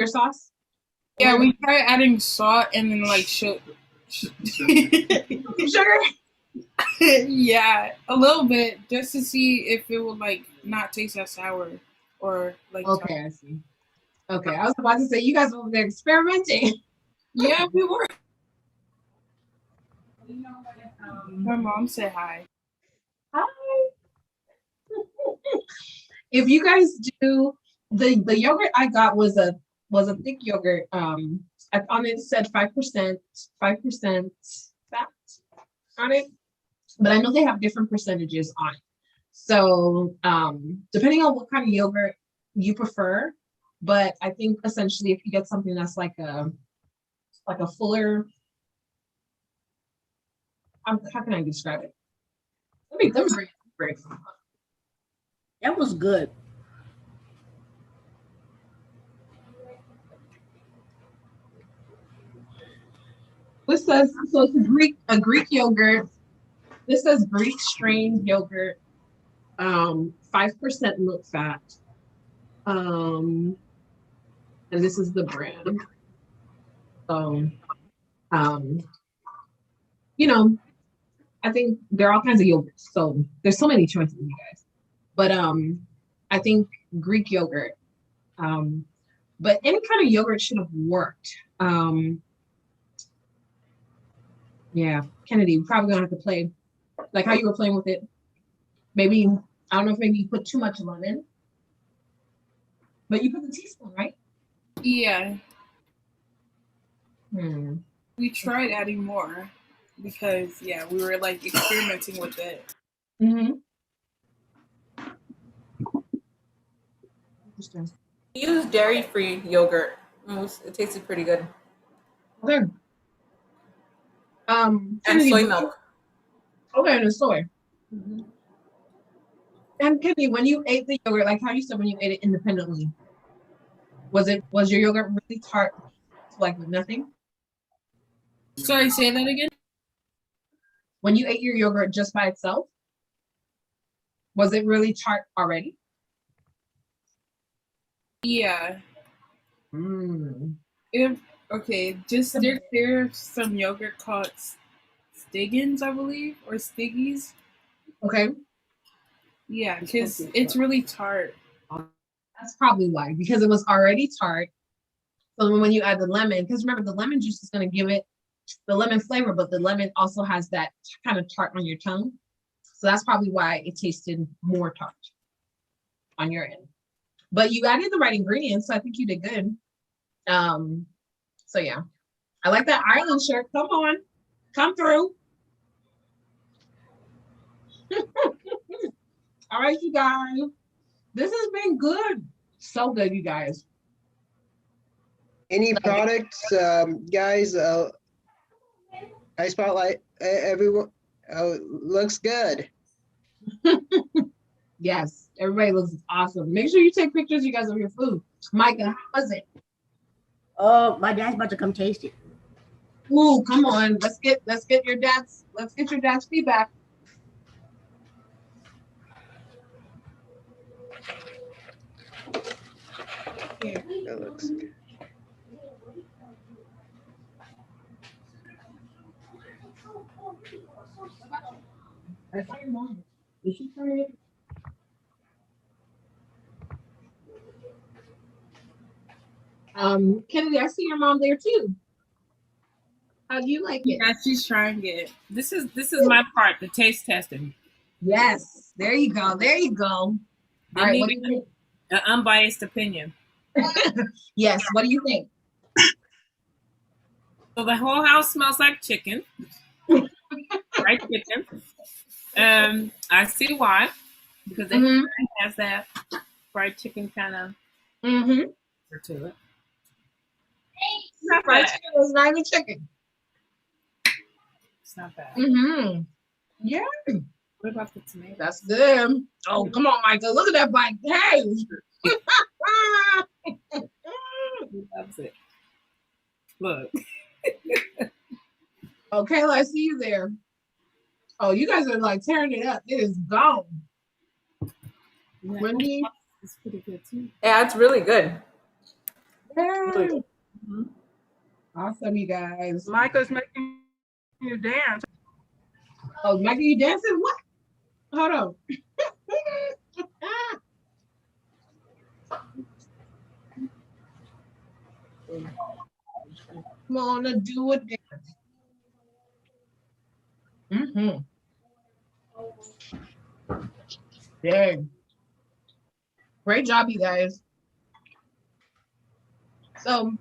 sauce? Yeah, we tried adding salt and then like sugar. Sugar? Yeah, a little bit, just to see if it would like not taste as sour or like. Okay, I see. Okay, I was about to say you guys were over there experimenting. Yeah, we were. My mom said hi. Hi. If you guys do the yogurt I got was a thick yogurt. On it said 5% fat on it, but I know they have different percentages on it. So depending on what kind of yogurt you prefer, but I think essentially if you get something that's like a fuller, how can I describe it? Let me break. That was good. This says so. It's a Greek yogurt. This says Greek strained yogurt, 5% milk fat, and this is the brand. So, I think there are all kinds of yogurts. So there's so many choices, you guys. But I think Greek yogurt, but any kind of yogurt should have worked. Yeah, Kennedy, you're probably gonna have to play like how you were playing with it. Maybe, I don't know if maybe you put too much lemon, but you put the teaspoon, right? Yeah. We tried adding more because we were like experimenting with it. We used dairy-free yogurt. It tasted pretty good. Okay. And Kennedy, soy milk. Okay, and the soy. And Kennedy, when you ate the yogurt, like how you said when you ate it independently, was your yogurt really tart, like with nothing? Sorry, say that again. When you ate your yogurt just by itself, was it really tart already? Yeah. There's some yogurt called Stiggins, I believe, or Stiggies. Okay. Yeah, because it's really tart. That's probably why, because it was already tart. So when you add the lemon, because remember the lemon juice is going to give it the lemon flavor, but the lemon also has that kind of tart on your tongue. So that's probably why it tasted more tart on your end. But you added the right ingredients, so I think you did good. So yeah, I like that Ireland shirt. Come on, come through. All right, you guys. This has been good. So good, you guys. Any products, guys? I spotlight everyone. Oh, looks good. Yes, everybody looks awesome. Make sure you take pictures, you guys, of your food. Micah, how was it? My dad's about to come taste it. Ooh, come on. Let's get your dad's feedback. Yeah, that looks good. I saw your mom. Did she turn it? Kennedy, I see your mom there too. How do you like it? Yeah, she's trying it. This is my part, the taste testing. Yes. There you go. There you go. All right. What do you think? An unbiased opinion. Yes. What do you think? So the whole house smells like chicken. Fried chicken. I see why. Because it has that fried chicken kind of to it. Fried chicken is not even chicken. It's not bad. Yeah. What about the tomato? That's good. Oh, come on, Michael. Look at that bite. Hey. He loves it. Look. Okay, I see you there. Oh, you guys are like tearing it up. It is gone. Wendy. It's pretty good too. Yeah, it's really good. Really good. Awesome, you guys. Michael's making you dance. Oh, Michael, you dancing? What? Hold on. Come on, do a dance. Dang. Great job, you guys. So,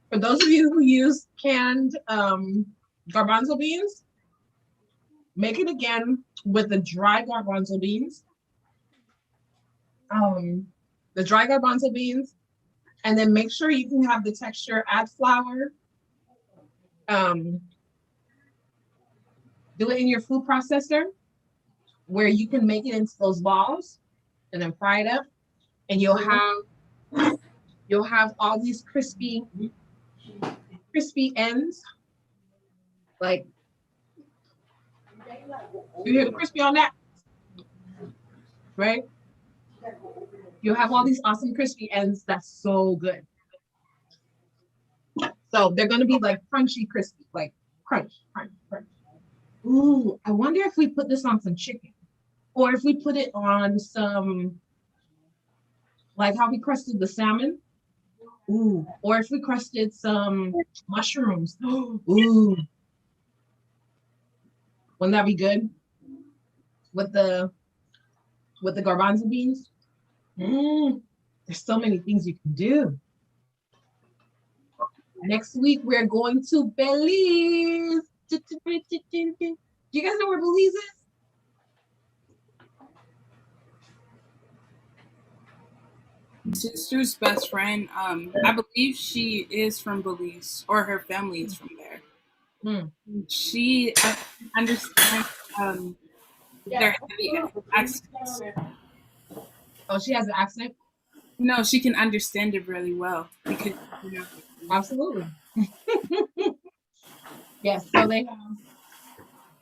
for those of you who use canned garbanzo beans, make it again with the dry garbanzo beans. The dry garbanzo beans, and then make sure you can have the texture, add flour. Do it in your food processor where you can make it into those balls and then fry it up, and you'll have all these crispy ends. Like, you hear the crispy on that? Right? You'll have all these awesome crispy ends. That's so good. So they're gonna be like crunchy, crispy, like crunch, crunch, crunch. Ooh, I wonder if we put this on some chicken, or if we put it on some, like how we crusted the salmon. Ooh, or if we crusted some mushrooms. Ooh, wouldn't that be good? With the garbanzo beans. There's so many things you can do. Next week we're going to Belize. Do you guys know where Belize is? Sister's best friend, I believe she is from Belize, or her family is from there. She understands their heavy accents. Oh, she has an accent? No, she can understand it really well because absolutely. Yes, so they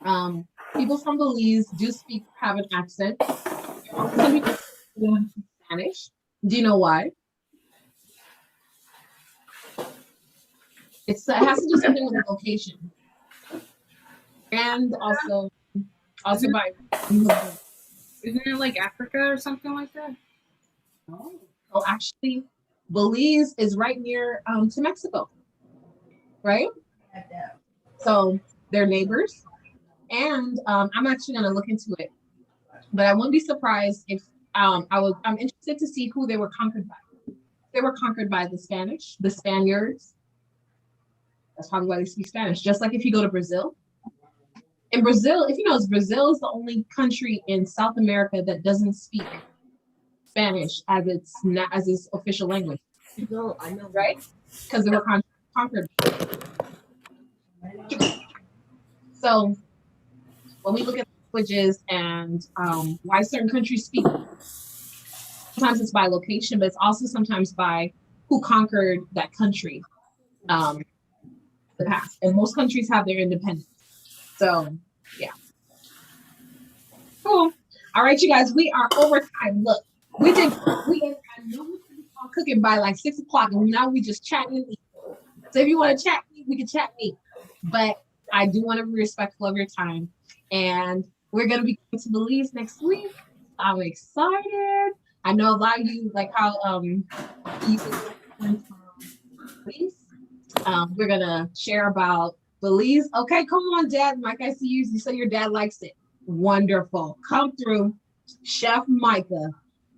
have people from Belize have an accent. Some people speak Spanish. Do you know why? It has to do something with the location, and also by. Isn't it like Africa or something like that? Oh, so actually, Belize is right near to Mexico, right? So they're neighbors, and I'm actually gonna look into it, but I wouldn't be surprised if I'm interested to see who they were conquered by. They were conquered by the Spaniards. That's probably why they speak Spanish. Just like if you go to Brazil. In Brazil, if you know, Brazil is the only country in South America that doesn't speak Spanish as its official language. No, I know, right? Because they were conquered. So when we look at languages and why certain countries speak, sometimes it's by location, but it's also sometimes by who conquered that country. The the past, and most countries have their independence. So yeah. Cool. All right, you guys, we are over time. Look, I know we can start cooking by like 6 o'clock, and now we just chatting and eating. So if you want to chat me, we can chat me. But I do want to be respectful of your time. And we're going to be going to Belize next week. I'm excited. I know a lot of you like how you from Belize. We're going to share about Belize. Okay, come on, Dad. Like I see you say your dad likes it. Wonderful. Come through. Chef Micah,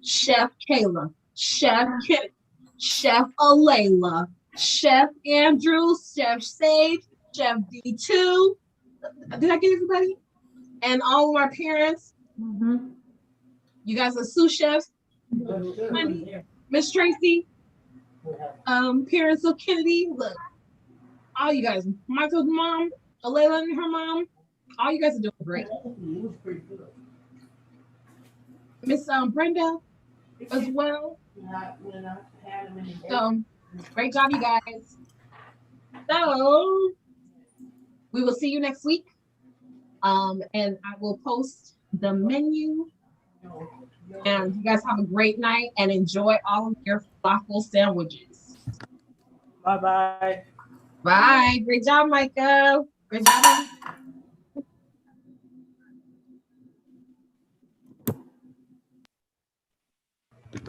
Chef Kayla, Chef Kenneth, Chef Alayla, Chef Andrew, Chef Sage, Chef D2. Did I get everybody? And all of our parents. Mm-hmm. You guys are sous chefs. Miss Tracy. Parents of Kennedy. Look, all you guys. Michael's mom, Alayla and her mom. All you guys are doing great. Miss Brenda as well. So great job, you guys. So we will see you next week. And I will post the menu. And you guys have a great night and enjoy all of your falafel sandwiches. Bye-bye. Bye. Great job, Micah. Great job.